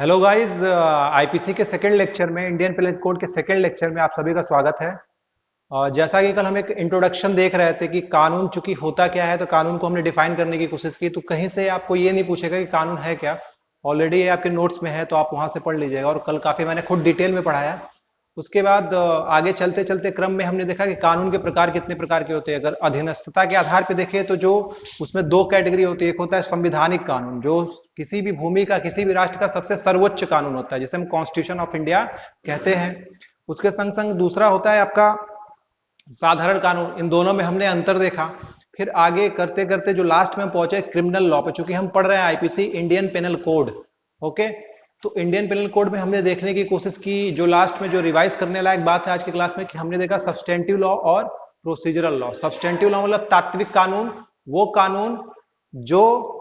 Hello guys, IPC के second lecture में, Indian penal code के सेकंड लेक्चर में आप सभी का स्वागत है। और जैसा कि कल हम एक इंट्रोडक्शन देख रहे थे कि कानून चूंकि होता क्या है, तो कानून को हमने डिफाइन करने की कोशिश की, तो कहीं से आपको ये नहीं पूछेगा कि कानून है क्या। ऑलरेडी ये आपके नोट्स में है, तो आप वहां से पढ़ लीजिएगा। और कल काफी मैंने खुद डिटेल में पढ़ाया। उसके बाद आगे चलते चलते क्रम में हमने देखा कि कानून के प्रकार कितने प्रकार के होते हैं। अगर अधीनस्थता के आधार पर देखें तो जो उसमें दो कैटेगरी होती है। एक होता है संविधानिक कानून, जो किसी भी भूमि का, किसी भी राष्ट्र का सबसे सर्वोच्च कानून होता है, जिसे हम कॉन्स्टिट्यूशन ऑफ इंडिया कहते हैं। उसके संग संग दूसरा होता है आपका साधारण कानून। इन दोनों में हमने अंतर देखा। फिर आगे करते करते जो लास्ट में पहुंचे क्रिमिनल लॉ पे, चूंकि हम पढ़ रहे हैं IPC, Indian penal code. Okay, तो इंडियन पेनल कोड में हमने देखने की कोशिश की, जो लास्ट में जो रिवाइज करने लायक बात है आज की क्लास में, कि हमने देखा सब्सटेंटिव लॉ और प्रोसीजरल लॉ। सब्सटेंटिव लॉ मतलब तात्विक कानून, वो कानून जो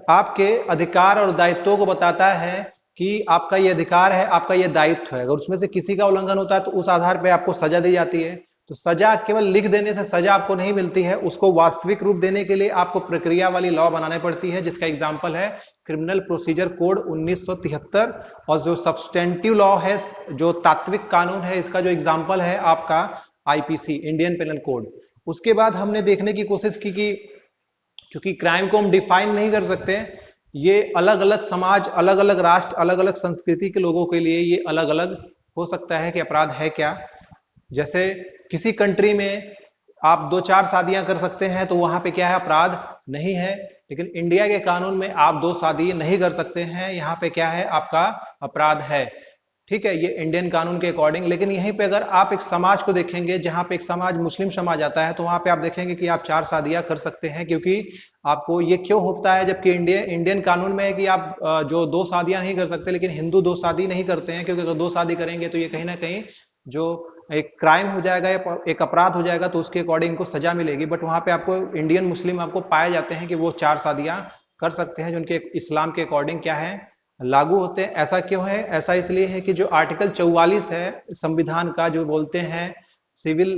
आपके अधिकार और दायित्वों को बताता है कि आपका ये अधिकार है, आपका ये दायित्व है। अगर उसमें से किसी का उल्लंघन होता है तो उस आधार पर आपको सजा दी जाती है। तो सजा केवल लिख देने से सजा आपको नहीं मिलती है, उसको वास्तविक रूप देने के लिए आपको प्रक्रिया वाली लॉ बनानी पड़ती है, जिसका एग्जाम्पल है क्रिमिनल प्रोसीजर कोड 1973। और जो सब्सटेंटिव लॉ है, जो तात्विक कानून है, इसका जो एग्जाम्पल है आपका आईपीसी, इंडियन पेनल कोड। उसके बाद हमने देखने की कोशिश की कि क्योंकि क्राइम को हम डिफाइन नहीं कर सकते, ये अलग अलग समाज, अलग अलग राष्ट्र, अलग अलग संस्कृति के लोगों के लिए ये अलग अलग हो सकता है कि अपराध है क्या। जैसे किसी कंट्री में आप दो चार शादियां कर सकते हैं, तो वहां पे क्या है, अपराध नहीं है। लेकिन इंडिया के कानून में आप दो शादी नहीं कर सकते हैं, यहां पे क्या है, आपका अपराध है। ठीक है, ये इंडियन कानून के अकॉर्डिंग। लेकिन यहीं पे अगर आप एक समाज को देखेंगे, जहां पे एक समाज मुस्लिम समाज आता है, तो वहां पे आप देखेंगे कि आप चार शादियां कर सकते हैं। क्योंकि आपको ये क्यों होता है, जबकि इंडियन कानून में है कि आप जो दो शादियां नहीं कर सकते, लेकिन हिंदू दो शादी नहीं करते हैं, क्योंकि अगर दो शादी करेंगे तो ये कहीं ना कहीं जो एक क्राइम हो जाएगा या एक अपराध हो जाएगा, तो उसके अकॉर्डिंग इनको सजा मिलेगी। बट वहां पे आपको इंडियन मुस्लिम आपको पाए जाते हैं कि वो चार शादियां कर सकते हैं, जो उनके इस्लाम के अकॉर्डिंग क्या है, लागू होते हैं। ऐसा क्यों है? ऐसा इसलिए है कि जो आर्टिकल 44 है संविधान का, जो बोलते हैं सिविल,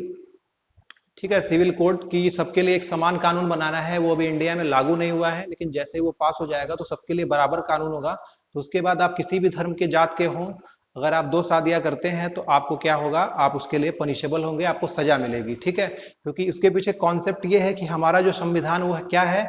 ठीक है, सिविल कोड की सबके लिए एक समान कानून बनाना है, वो अभी इंडिया में लागू नहीं हुआ है। लेकिन जैसे ही वो पास हो जाएगा तो सबके लिए बराबर कानून होगा। तो उसके बाद आप किसी भी धर्म के जात के हों, अगर आप दो शादियां करते हैं तो आपको क्या होगा, आप उसके लिए पनिशेबल होंगे, आपको सजा मिलेगी। ठीक है, क्योंकि उसके पीछे कॉन्सेप्ट ये है कि हमारा जो संविधान वो क्या है,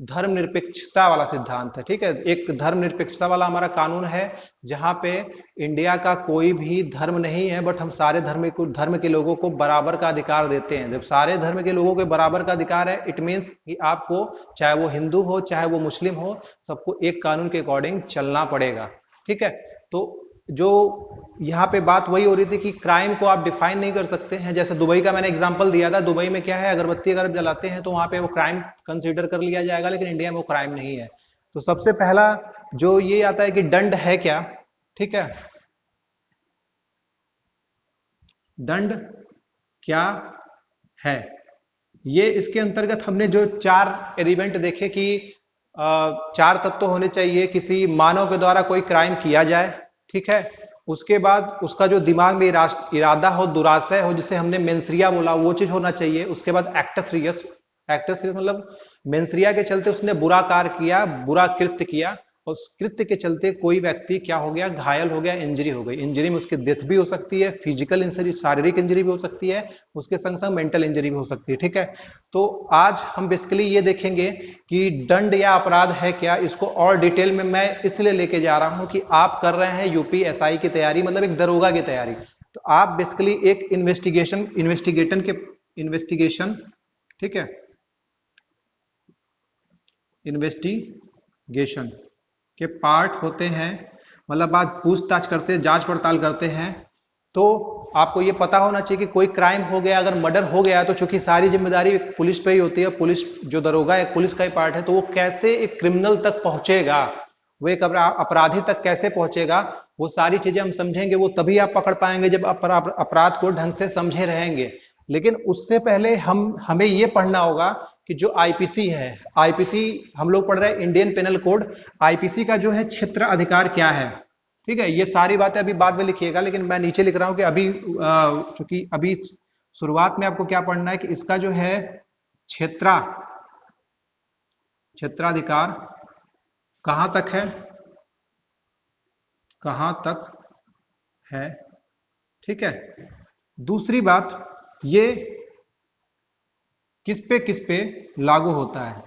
धर्मनिरपेक्षता वाला सिद्धांत है। ठीक है, एक धर्मनिरपेक्षता वाला हमारा कानून है, जहां पे इंडिया का कोई भी धर्म नहीं है, बट हम सारे धर्म के लोगों को बराबर का अधिकार देते हैं। जब सारे धर्म के लोगों के बराबर का अधिकार है, इट मीन्स कि आपको, चाहे वो हिंदू हो चाहे वो मुस्लिम हो, सबको एक कानून के अकॉर्डिंग चलना पड़ेगा। ठीक है, तो जो यहाँ पे बात वही हो रही थी कि क्राइम को आप डिफाइन नहीं कर सकते हैं। जैसे दुबई का मैंने एग्जांपल दिया था, दुबई में क्या है, अगरबत्ती अगर आप जलाते हैं तो वहां पे वो क्राइम कंसीडर कर लिया जाएगा, लेकिन इंडिया में वो क्राइम नहीं है। तो सबसे पहला जो ये आता है कि दंड है क्या। ठीक है, दंड क्या है, ये इसके अंतर्गत हमने जो चार एलिमेंट देखे कि चार तत्व होने चाहिए। किसी मानव के द्वारा कोई क्राइम किया जाए, ठीक है, उसके बाद उसका जो दिमाग में इरादा हो, दुराशय हो, जिसे हमने मेंसरिया बोला, वो चीज होना चाहिए। उसके बाद एक्टस रियस, एक्टस रियस मतलब मेंसरिया के चलते उसने बुरा कार्य किया, बुरा कृत्य किया, और उस कृत्य के चलते कोई व्यक्ति क्या हो गया, घायल हो गया, इंजरी हो गई। इंजरी में उसकी डेथ भी हो सकती है, फिजिकल इंजरी, शारीरिक इंजरी भी हो सकती है, उसके संग संग मेंटल इंजरी भी हो सकती है। ठीक है, तो आज हम बेसिकली ये देखेंगे कि दंड या अपराध है क्या। इसको और डिटेल में मैं इसलिए लेके जा रहा हूं कि आप कर रहे हैं यूपीएसआई की तैयारी, मतलब एक दरोगा की तैयारी। तो आप बेसिकली एक इन्वेस्टिगेशन, ठीक है, इन्वेस्टिगेशन के पार्ट होते हैं, मतलब आप पूछताछ करते हैं, जांच पड़ताल करते हैं। तो आपको ये पता होना चाहिए कि कोई क्राइम हो गया, अगर मर्डर हो गया, तो चूंकि सारी जिम्मेदारी पुलिस पे ही होती है, पुलिस जो दरोगा है पुलिस का ही पार्ट है, तो वो कैसे एक क्रिमिनल तक पहुंचेगा, वो एक अपराधी तक कैसे पहुंचेगा, वो सारी चीजें हम समझेंगे। वो तभी आप पकड़ पाएंगे जब अपराध को ढंग से समझे रहेंगे। लेकिन उससे पहले हमें ये पढ़ना होगा कि जो आईपीसी है, आईपीसी हम लोग पढ़ रहे हैं इंडियन पेनल कोड, आईपीसी का जो है क्षेत्र अधिकार क्या है। ठीक है, ये सारी बातें अभी बाद में लिखिएगा, लेकिन मैं नीचे लिख रहा हूं कि अभी क्योंकि अभी शुरुआत में आपको क्या पढ़ना है कि इसका जो है क्षेत्रा क्षेत्राधिकार कहां तक है, कहां तक है, ठीक है। दूसरी बात, ये किस पे लागू होता है,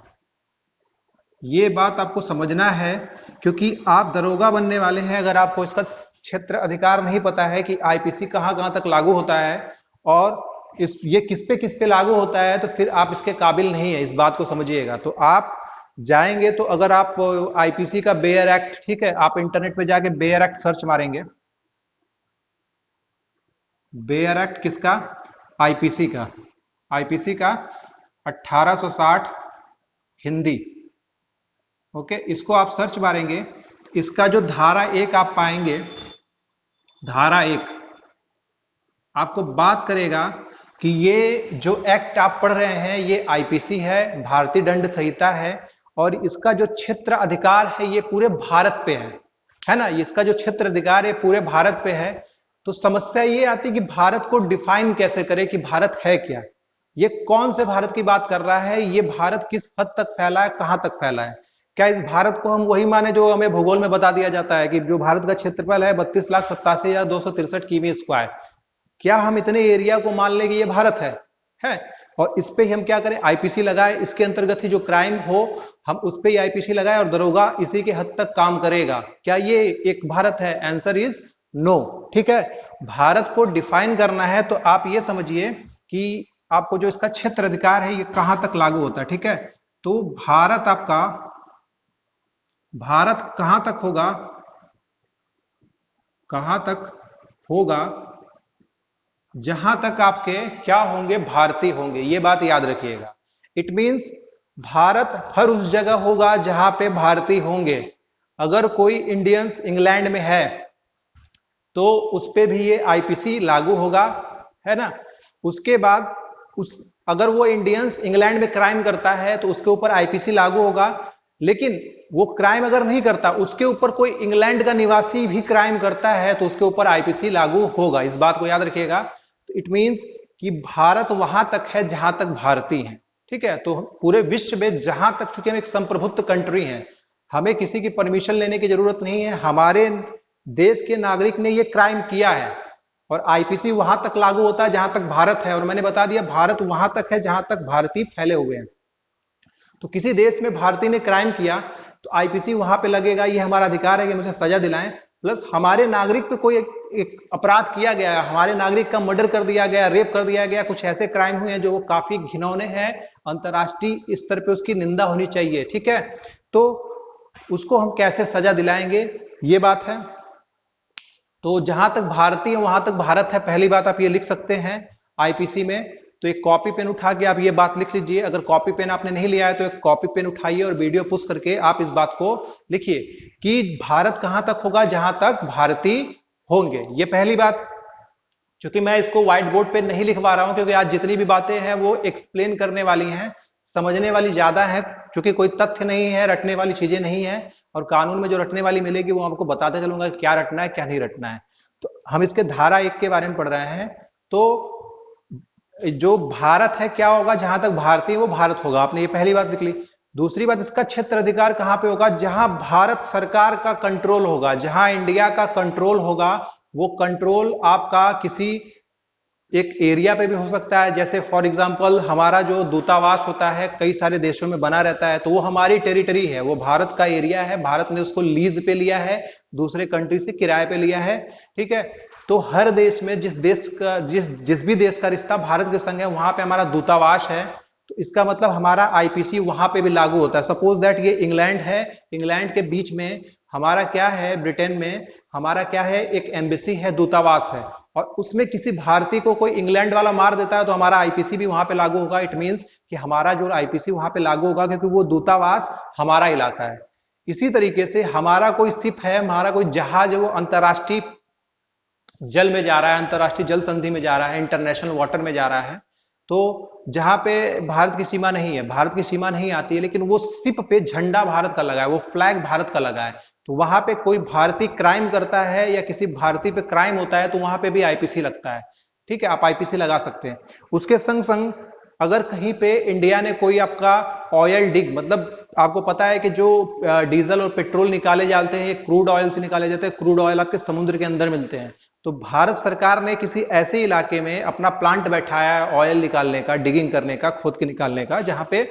ये बात आपको समझना है, क्योंकि आप दरोगा बनने वाले हैं। अगर आपको इसका क्षेत्र अधिकार नहीं पता है कि आईपीसी कहां कहां तक लागू होता है और ये किस पे लागू होता है, तो फिर आप इसके काबिल नहीं है, इस बात को समझिएगा। तो आप जाएंगे, तो अगर आप आईपीसी का बेयर एक्ट, ठीक है, आप इंटरनेट पे जाके बेयर एक्ट सर्च मारेंगे, बेयर एक्ट किसका, आईपीसी का, आईपीसी का 1860 हिंदी, ओके, इसको आप सर्च मारेंगे, इसका जो धारा 1 आप पाएंगे, धारा 1 आपको बात करेगा कि ये जो एक्ट आप पढ़ रहे हैं ये आईपीसी है, भारतीय दंड संहिता है, और इसका जो क्षेत्र अधिकार है ये पूरे भारत पे है ना, इसका जो क्षेत्र अधिकार है पूरे भारत पे है। तो समस्या ये आती है कि भारत को डिफाइन कैसे करें कि भारत है क्या, ये कौन से भारत की बात कर रहा है, ये भारत किस हद तक फैला है, कहां तक फैला है। क्या इस भारत को हम वही माने जो हमें भूगोल में बता दिया जाता है कि जो भारत का क्षेत्रफल है 32,87,263 किमी स्क्वायर, क्या हम इतने एरिया को मान लें कि ये भारत है। और इस पे हम क्या करें, आईपीसी लगाए, इसके अंतर्गत ही जो क्राइम हो हम उस पे ही आईपीसी लगाए और दरोगा इसी के हद तक काम करेगा। क्या ये एक भारत है? आंसर इज नो, ठीक है। भारत को डिफाइन करना है तो आप ये समझिए कि आपको जो इसका क्षेत्र अधिकार है ये कहां तक लागू होता है, ठीक है। तो भारत आपका, भारत कहां तक होगा, कहां तक होगा, जहां तक आपके क्या होंगे, भारतीय होंगे, ये बात याद रखिएगा। इट मींस भारत हर उस जगह होगा जहां पे भारतीय होंगे। अगर कोई इंडियंस इंग्लैंड में है तो उस पे भी ये आईपीसी लागू होगा, है ना। उसके बाद उस अगर वो इंडियंस इंग्लैंड में क्राइम करता है तो उसके ऊपर आईपीसी लागू होगा, लेकिन वो क्राइम अगर नहीं करता, उसके ऊपर कोई इंग्लैंड का निवासी भी क्राइम करता है तो उसके ऊपर आईपीसी लागू होगा, इस बात को याद रखिएगा। तो इट मींस कि भारत वहां तक है जहां तक भारतीय है, ठीक है। तो पूरे विश्व में जहां तक, चूंकि हम एक संप्रभुत्व कंट्री हैं, हमें किसी की परमिशन लेने की जरूरत नहीं है, हमारे देश के नागरिक ने ये क्राइम किया है और आईपीसी वहां तक लागू होता है जहां तक भारत है। और मैंने बता दिया भारत वहां तक है जहां तक भारतीय फैले हुए हैं। तो किसी देश में भारतीय ने क्राइम किया तो आईपीसी वहां पे लगेगा, ये हमारा अधिकार है कि मुझे सजा दिलाएं। प्लस हमारे नागरिक पे कोई एक अपराध किया गया, हमारे नागरिक का मर्डर कर दिया गया, रेप कर दिया गया, कुछ ऐसे क्राइम हुए हैं जो वो काफी घिनौने हैं, अंतर्राष्ट्रीय स्तर पे उसकी निंदा होनी चाहिए, ठीक है। तो उसको हम कैसे सजा दिलाएंगे, ये बात है। तो जहां तक भारतीय वहां तक भारत है, पहली बात आप ये लिख सकते हैं आईपीसी में। तो एक कॉपी पेन उठा के आप ये बात लिख लीजिए। अगर कॉपी पेन आपने नहीं लिया है तो एक कॉपी पेन उठाइए और वीडियो पुश करके आप इस बात को लिखिए कि भारत कहां तक होगा, जहां तक भारतीय होंगे, ये पहली बात। क्योंकि मैं इसको व्हाइट बोर्ड पे नहीं लिखवा रहा हूं, क्योंकि आज जितनी भी बातें हैं वो एक्सप्लेन करने वाली हैं, समझने वाली ज्यादा है, क्योंकि कोई तथ्य नहीं है, रटने वाली चीजें नहीं है। और कानून में जो रटने वाली मिलेगी वो आपको बताते चलूंगा क्या रटना है क्या नहीं रटना है। तो हम इसके धारा 1 के बारे में पढ़ रहे हैं। तो जो भारत है क्या होगा, जहां तक भारतीय वो भारत होगा, आपने ये पहली बात लिख ली। दूसरी बात, इसका क्षेत्र अधिकार कहां पे होगा, जहां भारत सरकार का कंट्रोल होगा, जहां इंडिया का कंट्रोल होगा। वो कंट्रोल आपका किसी एक एरिया पे भी हो सकता है, जैसे फॉर एग्जांपल हमारा जो दूतावास होता है कई सारे देशों में बना रहता है, तो वो हमारी टेरिटरी है, वो भारत का एरिया है, भारत ने उसको लीज पे लिया है, दूसरे कंट्री से किराए पे लिया है, ठीक है। तो हर देश में जिस देश का जिस भी देश का रिश्ता भारत के संग है वहां पे हमारा दूतावास है, तो इसका मतलब हमारा आईपीसी वहां पे भी लागू होता है। सपोज दैट ये इंग्लैंड है, इंग्लैंड के बीच में हमारा क्या है, ब्रिटेन में हमारा क्या है, एक एम्बेसी है, दूतावास है, और उसमें किसी भारतीय को कोई इंग्लैंड वाला मार देता है तो हमारा आईपीसी भी वहां पे लागू होगा। इट मींस कि हमारा जो आईपीसी वहां पे लागू होगा, क्योंकि वो दूतावास हमारा इलाका है। इसी तरीके से हमारा कोई शिप है, हमारा कोई जहाज है, वो अंतरराष्ट्रीय जल में जा रहा है, अंतरराष्ट्रीय जल संधि में जा रहा है, इंटरनेशनल वाटर में जा रहा है, तो जहां पे भारत की सीमा नहीं है, भारत की सीमा नहीं आती है, लेकिन वो शिप पे झंडा भारत का लगा है, वो फ्लैग भारत का लगा है, तो वहां पे कोई भारतीय क्राइम करता है या किसी भारतीय पे क्राइम होता है तो वहां पे भी आईपीसी लगता है, ठीक है। आप आईपीसी लगा सकते हैं। उसके संग संग अगर कहीं पे इंडिया ने कोई आपका ऑयल डिग, मतलब आपको पता है कि जो डीजल और पेट्रोल निकाले जाते हैं ये क्रूड ऑयल से निकाले जाते हैं, क्रूड ऑयल आपके समुद्र के अंदर मिलते हैं। तो भारत सरकार ने किसी ऐसे इलाके में अपना प्लांट बैठाया है ऑयल निकालने का, डिगिंग करने का, खोद के निकालने का, जहां पे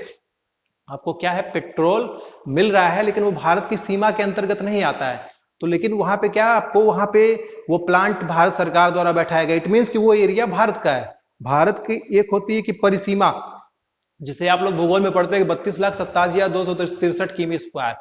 आपको क्या है, पेट्रोल मिल रहा है, लेकिन वो भारत की सीमा के अंतर्गत नहीं आता है। तो लेकिन वहां पे क्या, आपको वहां पे वो प्लांट भारत सरकार द्वारा बैठाया गया, इट मीन्स कि वो एरिया भारत का है। भारत की एक होती है कि परिसीमा, जिसे आप लोग भूगोल में पढ़ते हैं कि 32,87,263 किमी स्क्वायर,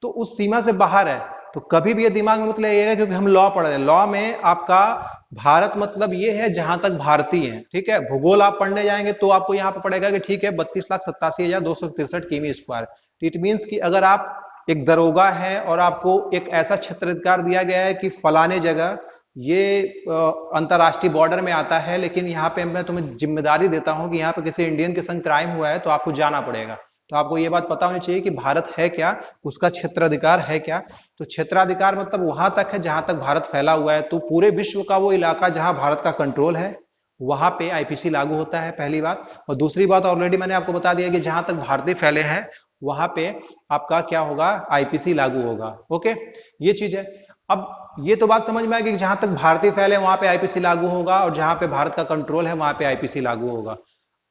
तो उस सीमा से बाहर है। तो कभी भी ये दिमाग में मत लाइएगा, क्योंकि हम लॉ पढ़ रहे हैं, लॉ में आपका भारत मतलब ये है जहां तक भारतीय है, ठीक है। भूगोल आप पढ़ने जाएंगे तो आपको यहाँ पे पड़ेगा कि ठीक है 32,87,263 किमी स्क्वायर। इट मीन्स कि अगर आप एक दरोगा है और आपको एक ऐसा क्षेत्राधिकार दिया गया है कि फलाने जगह ये अंतरराष्ट्रीय बॉर्डर में आता है, लेकिन यहाँ पे मैं तुम्हें जिम्मेदारी देता हूँ कि यहाँ पे किसी इंडियन के संग क्राइम हुआ है तो आपको जाना पड़ेगा। तो आपको ये बात पता होनी चाहिए कि भारत है क्या, उसका क्षेत्राधिकार है क्या। तो क्षेत्राधिकार मतलब वहां तक है जहां तक भारत फैला हुआ है। तो पूरे विश्व का वो इलाका जहां भारत का कंट्रोल है, वहां पे आईपीसी लागू होता है, पहली बात। और दूसरी बात ऑलरेडी मैंने आपको बता दिया कि जहां तक भारतीय फैले हैं वहां पे आपका क्या होगा, आईपीसी लागू होगा। ओके, ये चीज है। अब ये तो बात समझ में आ गई कि जहां तक भारतीय फैले वहां पे आईपीसी लागू होगा, और जहां पे भारत का कंट्रोल है वहां पे आईपीसी लागू होगा।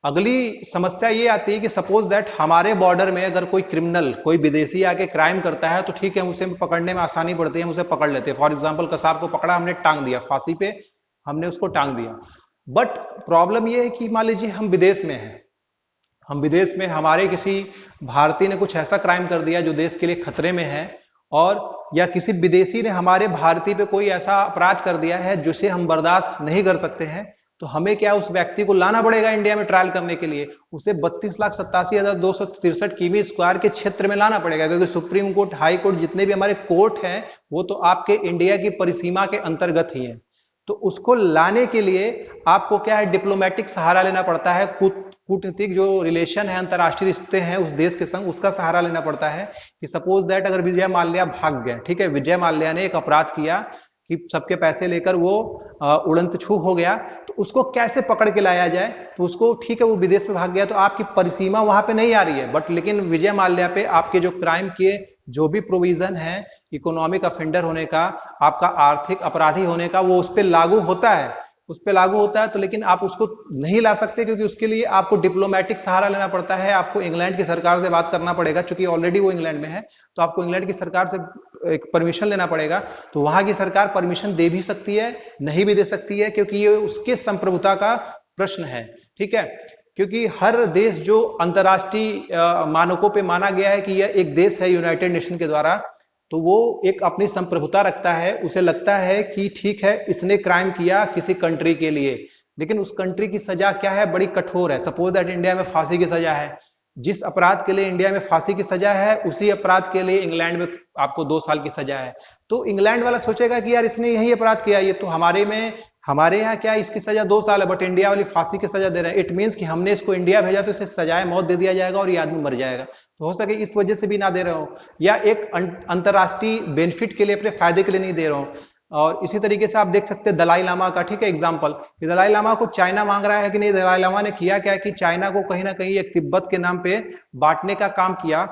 अगली समस्या ये आती है कि सपोज दैट हमारे बॉर्डर में अगर कोई क्रिमिनल, कोई विदेशी आके क्राइम करता है, तो ठीक है उसे पकड़ने में आसानी पड़ती है, हम उसे पकड़ लेते हैं। फॉर एग्जाम्पल कसाब को पकड़ा, हमने टांग दिया फांसी पे, हमने उसको टांग दिया। बट प्रॉब्लम ये है कि मान लीजिए हम विदेश में हैं, हम विदेश में हमारे किसी भारतीय ने कुछ ऐसा क्राइम कर दिया जो देश के लिए खतरे में है, और या किसी विदेशी ने हमारे भारतीय पे कोई ऐसा अपराध कर दिया है जिसे हम बर्दाश्त नहीं कर सकते हैं। तो हमें क्या, उस व्यक्ति को लाना पड़ेगा इंडिया में ट्रायल करने के लिए, उसे 32,87,263 किमी स्क्वायर के क्षेत्र में लाना पड़ेगा, क्योंकि सुप्रीम कोर्ट, हाई कोर्ट, जितने भी हमारे कोर्ट हैं वो तो आपके इंडिया की परिसीमा के अंतर्गत ही है। तो उसको लाने के लिए आपको क्या है, डिप्लोमेटिक सहारा लेना पड़ता है, कूटनीतिक जो रिलेशन है, अंतर्राष्ट्रीय रिश्ते हैं उस देश के संग, उसका सहारा लेना पड़ता है। कि सपोज दैट अगर विजय माल्या भाग गए, ठीक है, विजय माल्या ने एक अपराध किया कि सबके पैसे लेकर वो उड़ंत छू हो गया, तो उसको कैसे पकड़ के लाया जाए। तो उसको, ठीक है वो विदेश में भाग गया तो आपकी परिसीमा वहां पे नहीं आ रही है, बट लेकिन विजय माल्या पे आपके जो क्राइम के जो भी प्रोविजन है, इकोनॉमिक अफेंडर होने का, आपका आर्थिक अपराधी होने का, वो उस पर लागू होता है, उस पर लागू होता है। तो लेकिन आप उसको नहीं ला सकते, क्योंकि उसके लिए आपको डिप्लोमेटिक सहारा लेना पड़ता है, आपको इंग्लैंड की सरकार से बात करना पड़ेगा, क्योंकि ऑलरेडी वो इंग्लैंड में है। तो आपको इंग्लैंड की सरकार से एक परमिशन लेना पड़ेगा। तो वहां की सरकार परमिशन दे भी सकती है, नहीं भी दे सकती है, क्योंकि ये उसके संप्रभुता का प्रश्न है, ठीक है। क्योंकि हर देश जो अंतर्राष्ट्रीय मानकों पे माना गया है कि यह एक देश है यूनाइटेड नेशन के द्वारा, तो वो एक अपनी संप्रभुता रखता है। उसे लगता है कि ठीक है इसने क्राइम किया किसी कंट्री के लिए, लेकिन उस कंट्री की सजा क्या है, बड़ी कठोर है। सपोज दैट इंडिया में फांसी की सजा है, जिस अपराध के लिए इंडिया में फांसी की सजा है उसी अपराध के लिए इंग्लैंड में आपको 2 साल की सजा है। तो इंग्लैंड वाला सोचेगा कि यार इसने यही अपराध किया, ये तो हमारे यहाँ क्या इसकी सजा 2 साल है, बट इंडिया वाली फांसी की सजा दे रहे हैं। इट मीन्स कि हमने इसको इंडिया भेजा तो इसे सजाए मौत दे दिया जाएगा और ये आदमी मर जाएगा। तो हो सके इस वजह से भी ना दे रहे हो, या एक अंतरराष्ट्रीय बेनिफिट के लिए, अपने फायदे के लिए नहीं दे रहा हूं। और इसी तरीके से आप देख सकते हैं दलाई लामा का, ठीक है, एग्जाम्पल, कि दलाई लामा को चाइना मांग रहा है कि नहीं। दलाई लामा ने किया क्या कि चाइना को कहीं ना कहीं एक तिब्बत के नाम पे बांटने का काम किया।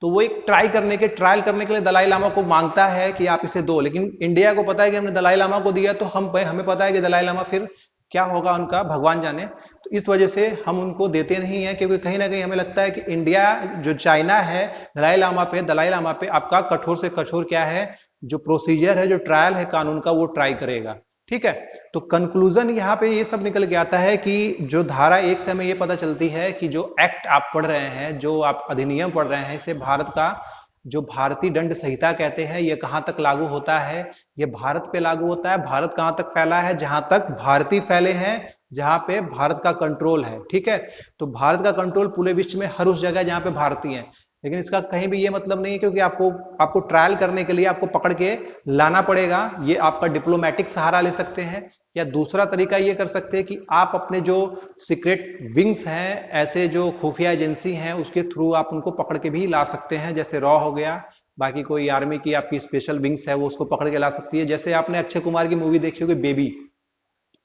तो वो एक ट्रायल करने के लिए दलाई लामा को मांगता है कि आप इसे दो, लेकिन इंडिया को पता है कि हमने दलाई लामा को दिया तो हमें पता है कि दलाई लामा फिर क्या होगा उनका, भगवान जाने। तो इस वजह से हम उनको देते नहीं है, क्योंकि कहीं ना कहीं हमें लगता है कि इंडिया जो चाइना है दलाई लामा पे आपका कठोर से कठोर क्या है, जो प्रोसीजर है, जो ट्रायल है कानून का, वो ट्राई करेगा, ठीक है। तो कंक्लूजन यहाँ पे ये सब निकल के आता है कि जो धारा 1 से हमें ये पता चलती है कि जो एक्ट आप पढ़ रहे हैं, जो आप अधिनियम पढ़ रहे हैं, इसे भारत का जो भारतीय दंड संहिता कहते हैं, ये कहां तक लागू होता है, ये भारत पे लागू होता है। भारत कहां तक फैला है, जहां तक भारतीय फैले हैं, जहां पे भारत का कंट्रोल है, ठीक है। तो भारत का कंट्रोल पूरे विश्व में हर उस जगह जहां पे भारतीय है, लेकिन इसका कहीं भी ये मतलब नहीं है क्योंकि आपको ट्रायल करने के लिए आपको पकड़ के लाना पड़ेगा। ये आपका डिप्लोमेटिक सहारा ले सकते हैं, या दूसरा तरीका ये कर सकते हैं कि आप अपने जो सीक्रेट विंग्स हैं, ऐसे जो खुफिया एजेंसी हैं, उसके थ्रू आप उनको पकड़ के भी ला सकते हैं, जैसे रॉ हो गया, बाकी कोई आर्मी की आपकी स्पेशल विंग्स है वो उसको पकड़ के ला सकती है। जैसे आपने अक्षय कुमार की मूवी देखी होगी बेबी,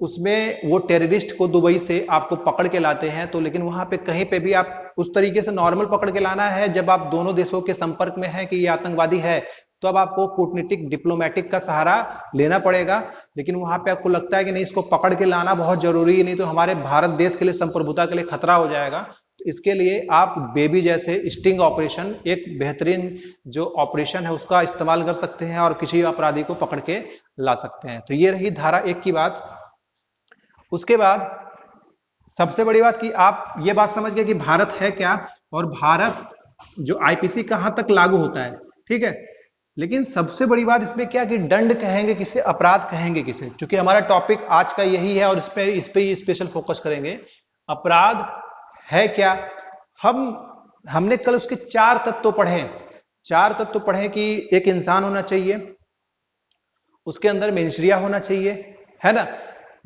उसमें वो टेररिस्ट को दुबई से आपको पकड़ के लाते हैं, तो लेकिन वहां पे कहीं पे भी आप उस तरीके से नॉर्मल पकड़ के लाना है जब आप दोनों देशों के संपर्क में है कि ये आतंकवादी है, तो अब आपको कूटनीतिक डिप्लोमेटिक का सहारा लेना पड़ेगा। लेकिन वहां पे आपको लगता है कि नहीं, इसको पकड़ के लाना बहुत जरूरी है, नहीं तो हमारे भारत देश के लिए, संप्रभुता के लिए खतरा हो जाएगा। तो इसके लिए आप बेबी जैसे स्टिंग ऑपरेशन, एक बेहतरीन जो ऑपरेशन है उसका इस्तेमाल कर सकते हैं और किसी अपराधी को पकड़ के ला सकते हैं। तो ये रही धारा 1 की बात। उसके बाद सबसे बड़ी बात कि आप ये बात समझ गए कि भारत है क्या और भारत जो आईपीसी कहां तक लागू होता है, ठीक है। लेकिन सबसे बड़ी बात इसमें क्या कि दंड कहेंगे किसे, अपराध कहेंगे किसे, क्योंकि हमारा टॉपिक आज का यही है और इस पे ही स्पेशल फोकस करेंगे। अपराध है क्या? हमने कल उसके 4 तत्व पढ़े। 4 तत्व पढ़े कि एक इंसान होना चाहिए, उसके अंदर मेंसरिया होना चाहिए, है ना।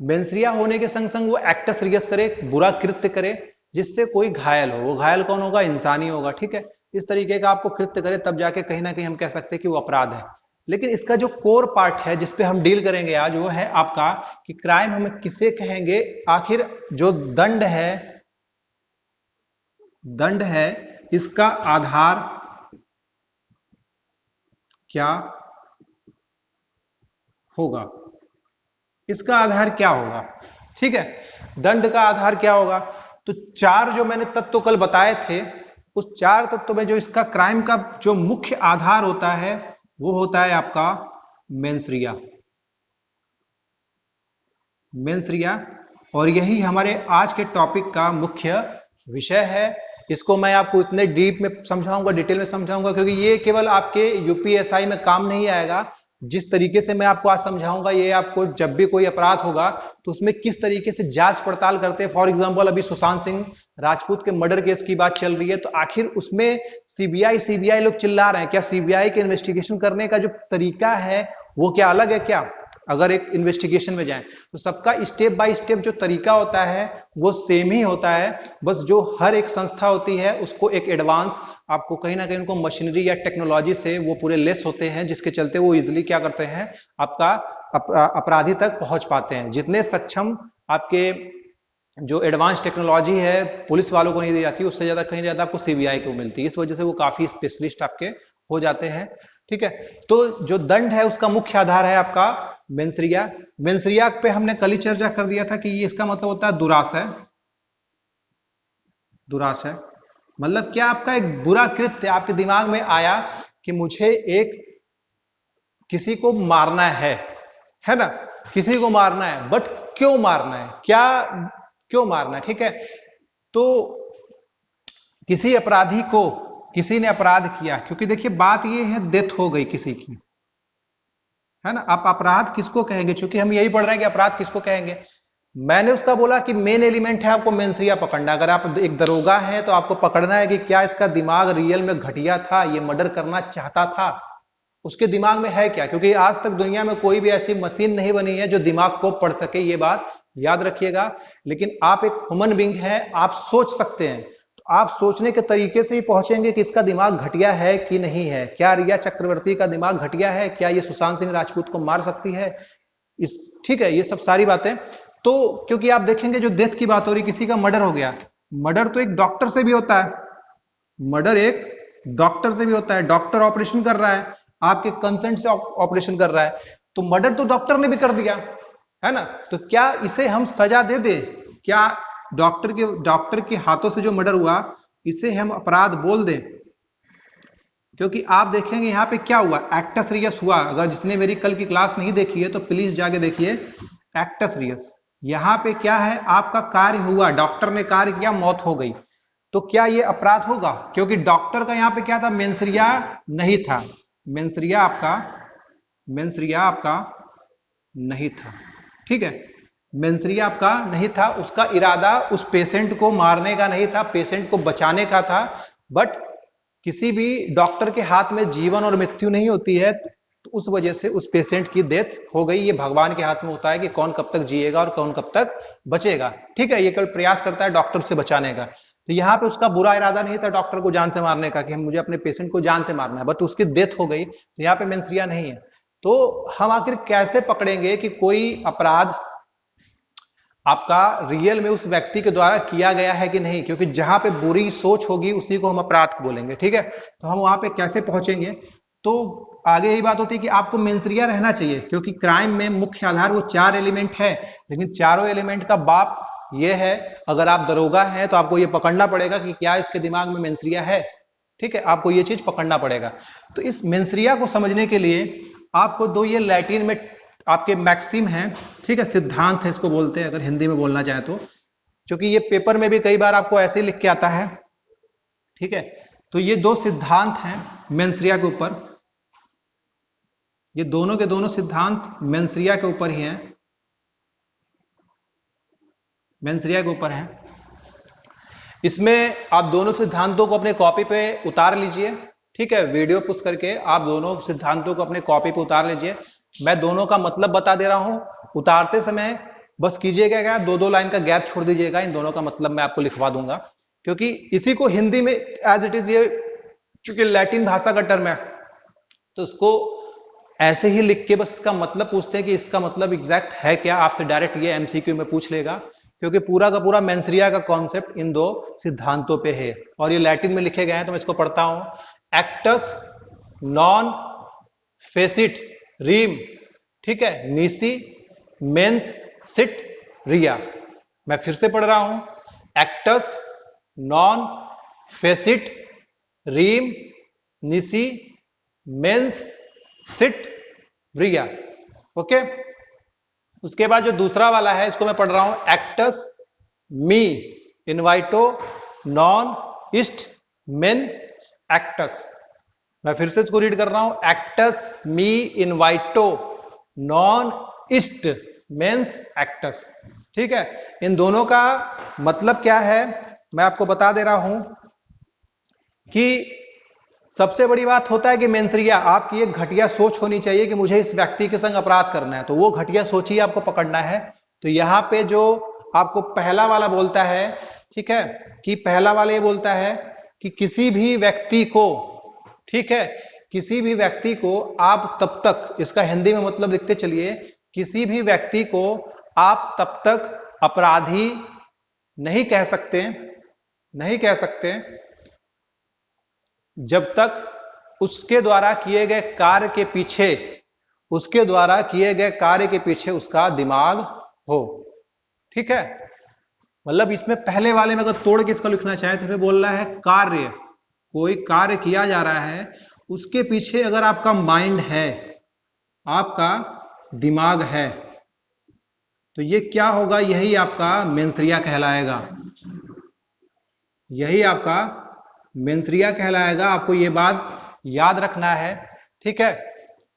मेंसरिया होने के संग संग वो एक्टस रियस करे, बुरा कृत्य करे जिससे कोई घायल हो। वो घायल कौन होगा? इंसानी होगा, ठीक है। इस तरीके का आपको कृत्य करे, तब जाके कहीं ना कहीं हम कह सकते हैं कि वो अपराध है। लेकिन इसका जो कोर पार्ट है जिसपे हम डील करेंगे आज, वो है आपका कि क्राइम हम किसे कहेंगे। आखिर जो दंड है इसका आधार क्या होगा? इसका आधार क्या होगा? ठीक है, दंड का आधार क्या होगा? तो 4 जो मैंने तत्व कल बताए थे, उस 4 तत्व में जो इसका क्राइम का जो मुख्य आधार होता है वो होता है आपका मेंसरिया। और यही हमारे आज के टॉपिक का मुख्य विषय है। इसको मैं आपको इतने डीप में समझाऊंगा, डिटेल में समझाऊंगा, क्योंकि ये केवल आपके यूपीएसआई में काम नहीं आएगा। जिस तरीके से मैं आपको आज समझाऊंगा, ये आपको जब भी कोई अपराध होगा तो उसमें किस तरीके से जांच पड़ताल करते हैं। फॉर एग्जांपल अभी सुशांत सिंह राजपूत के मर्डर केस की बात चल रही है, तो आखिर उसमें सीबीआई लोग चिल्ला रहे हैं, क्या सीबीआई के इन्वेस्टिगेशन करने का जो तरीका है वो क्या अलग है क्या? अगर एक इन्वेस्टिगेशन में जाएं तो सबका स्टेप बाय स्टेप जो तरीका होता है वो सेम ही होता है। बस जो हर एक संस्था होती है उसको एक एडवांस, आपको कहीं ना कहीं उनको मशीनरी या टेक्नोलॉजी से वो पूरे लेस होते हैं, जिसके चलते वो इजिली क्या करते हैं, आपका अपराधी तक पहुंच पाते हैं। जितने सक्षम आपके जो एडवांस टेक्नोलॉजी है पुलिस वालों को नहीं दी जाती, उससे ज्यादा कहीं ज्यादा आपको सीबीआई को मिलती है। इस वजह से वो काफी स्पेशलिस्ट आपके हो जाते हैं, ठीक है। तो जो दंड है उसका मुख्य आधार है आपका मेंसरिया पे हमने कल ही चर्चा कर दिया था कि ये इसका मतलब होता है दुराशय। मतलब क्या? आपका एक बुरा कृत्य आपके दिमाग में आया कि मुझे एक किसी को मारना है ना, किसी को मारना है, बट क्यों मारना है, क्या क्यों मारना है, ठीक है। तो किसी अपराधी को, किसी ने अपराध किया, क्योंकि देखिए बात ये है डेथ हो गई किसी की, है ना। आप अपराध किसको कहेंगे? क्योंकि हम यही पढ़ रहे हैं कि अपराध किसको कहेंगे। मैंने उसका बोला कि मेन एलिमेंट है आपको मेंसरिया पकड़ना। अगर आप एक दरोगा हैं तो आपको पकड़ना है कि क्या इसका दिमाग रियल में घटिया था, ये मर्डर करना चाहता था, उसके दिमाग में है क्या। क्योंकि आज तक दुनिया में कोई भी ऐसी मशीन नहीं बनी है जो दिमाग को पढ़ सके, ये बात याद रखिएगा। लेकिन आप एक ह्यूमन बीइंग है, आप सोच सकते हैं, तो आप सोचने के तरीके से ही पहुंचेंगे कि इसका दिमाग घटिया है कि नहीं है। क्या रिया चक्रवर्ती का दिमाग घटिया है? क्या ये सुशांत सिंह राजपूत को मार सकती है? ठीक है, ये सब सारी बातें। तो क्योंकि आप देखेंगे जो डेथ की बात हो रही, किसी का मर्डर हो गया, मर्डर तो एक डॉक्टर से भी होता है, मर्डर एक डॉक्टर से भी होता है। डॉक्टर ऑपरेशन कर रहा है, आपके कंसेंट से ऑपरेशन कर रहा है, तो मर्डर तो डॉक्टर ने भी कर दिया, है ना। तो क्या इसे हम सजा दे दे? क्या डॉक्टर के हाथों से जो मर्डर हुआ इसे हम अपराध बोल दें? क्योंकि आप देखेंगे यहां पे क्या हुआ, एक्टस रियस हुआ। अगर जिसने मेरी कल की क्लास नहीं देखी है तो प्लीज जाके देखिए एक्टस रियस। यहां पे क्या है, आपका कार्य हुआ, डॉक्टर ने कार्य किया, मौत हो गई, तो क्या ये अपराध होगा? क्योंकि डॉक्टर का यहां पे क्या था, मेंसरिया नहीं था। मेंसरिया आपका नहीं था, ठीक है। मेंसरिया आपका नहीं था, उसका इरादा उस पेशेंट को मारने का नहीं था, पेशेंट को बचाने का था। बट किसी भी डॉक्टर के हाथ में जीवन और मृत्यु नहीं होती है, तो उस वजह से उस पेशेंट की डेथ हो गई। ये भगवान के हाथ में होता है कि कौन कब तक जिएगा और कौन कब तक बचेगा, ठीक है। ये केवल प्रयास करता है डॉक्टर से बचाने का। तो यहाँ पे उसका बुरा इरादा नहीं था डॉक्टर को जान से मारने का, कि मुझे अपने पेशेंट को जान से मारना है, बट उसकी डेथ हो गई, तो यहाँ पे मेंसरिया नहीं है। तो हम आखिर कैसे पकड़ेंगे कि कोई अपराध आपका रियल में उस व्यक्ति के द्वारा किया गया है कि नहीं, क्योंकि जहां पे बुरी सोच होगी उसी को हम अपराध बोलेंगे। ठीक है, तो हम वहां पे कैसे पहुंचेंगे? तो आगे यही बात होती है कि आपको मेंसरिया रहना चाहिए, क्योंकि क्राइम में मुख्य आधार वो 4 एलिमेंट है, लेकिन चारों एलिमेंट का बाप ये है। अगर आप दरोगा हैं तो आपको ये पकड़ना पड़ेगा कि क्या इसके दिमाग में मेंसरिया है। ठीक है, आपको ये चीज पकड़ना पड़ेगा। तो इस मेंसरिया को समझने के लिए आपको दो ये लैटिन में आपके मैक्सिम हैं, ठीक है, सिद्धांत है इसको बोलते हैं अगर हिंदी में बोलना चाहे तो, क्योंकि ये पेपर में भी कई बार आपको ऐसे ही लिख के आता है। ठीक है, तो ये दो सिद्धांत हैं मेंसरिया के ऊपर, ये दोनों के दोनों सिद्धांत मेंसरिया के ऊपर ही हैं, मेंसरिया के ऊपर हैं। इसमें आप दोनों सिद्धांतों को अपने कॉपी पे उतार लीजिए। ठीक है, वीडियो पुश करके आप दोनों सिद्धांतों को अपने कॉपी पे उतार लीजिए। मैं दोनों का मतलब बता दे रहा हूं, उतारते समय बस कीजिएगा क्या, 2-2 लाइन का गैप छोड़ दीजिएगा, इन दोनों का मतलब मैं आपको लिखवा दूंगा, क्योंकि इसी को हिंदी में एज इट इज, ये चूंकि लैटिन भाषा का टर्म है तो इसको ऐसे ही लिख के बस इसका मतलब पूछते हैं कि इसका मतलब एग्जैक्ट है क्या, आपसे डायरेक्ट ये एमसीक्यू में पूछ लेगा, क्योंकि पूरा का पूरा मेंसरिया का कॉन्सेप्ट इन दो सिद्धांतों पे है और ये लैटिन में लिखे गए हैं। तो मैं इसको पढ़ता हूं, एक्टस नॉन फेसिट रीम, ठीक है, नीसी मेंस सिट रिया। मैं फिर से पढ़ रहा हूं, एक्टस नॉन फेसिट रीम निसी मेंस सिट रिया। ओके, उसके बाद जो दूसरा वाला है इसको मैं पढ़ रहा हूं, एक्टस मी इनवाइटो नॉन इस्ट मेन एक्टस। मैं फिर से इसको रीड कर रहा हूं, एक्टस मी इनवाइटो नॉन इस्ट मेंस एक्टस। ठीक है, इन दोनों का मतलब क्या है मैं आपको बता दे रहा हूं कि सबसे बड़ी बात होता है कि मेंसरिया, आपकी एक घटिया सोच होनी चाहिए कि मुझे इस व्यक्ति के संग अपराध करना है, तो वो घटिया सोच ही आपको पकड़ना है। तो यहां पे जो आपको पहला वाला बोलता है, ठीक है, कि पहला वाला ये बोलता है कि किसी भी व्यक्ति को, ठीक है, किसी भी व्यक्ति को आप तब तक, इसका हिंदी में मतलब लिखते चलिए, किसी भी व्यक्ति को आप तब तक अपराधी नहीं कह सकते, नहीं कह सकते जब तक उसके द्वारा किए गए कार्य के पीछे, उसके द्वारा किए गए कार्य के पीछे उसका दिमाग हो। ठीक है, मतलब इसमें पहले वाले में अगर तोड़ के इसका लिखना चाहे तो इसमें बोल रहा है कार्य, कोई कार्य किया जा रहा है, उसके पीछे अगर आपका माइंड है, आपका दिमाग है, तो ये क्या होगा, यही आपका मेंसरिया कहलाएगा, यही आपका मेंसरिया कहलाएगा। आपको ये बात याद रखना है। ठीक है,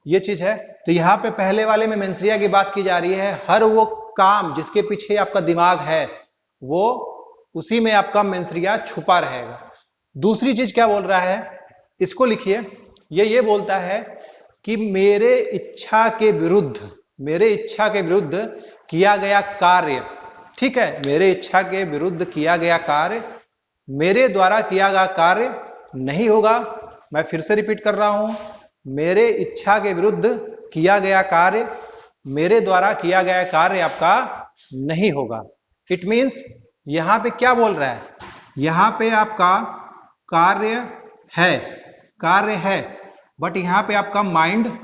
ये चीज है। तो यहां पे पहले वाले में मेंसरिया की बात की जा रही है, हर वो काम जिसके पीछे आपका दिमाग है वो उसी में आपका मेंसरिया छुपा रहेगा। दूसरी चीज क्या बोल रहा है, इसको लिखिए, ये बोलता है कि मेरे इच्छा के विरुद्ध, मेरे इच्छा के विरुद्ध किया गया कार्य, ठीक है, मेरे इच्छा के विरुद्ध किया गया कार्य मेरे द्वारा किया गया कार्य नहीं होगा। मैं फिर से रिपीट कर रहा हूं, मेरे इच्छा के विरुद्ध किया गया कार्य मेरे द्वारा किया गया कार्य आपका नहीं होगा। इट मींस यहां पे क्या बोल रहा है, यहां पे आपका कार्य है, कार्य है, बट यहां पे आपका माइंड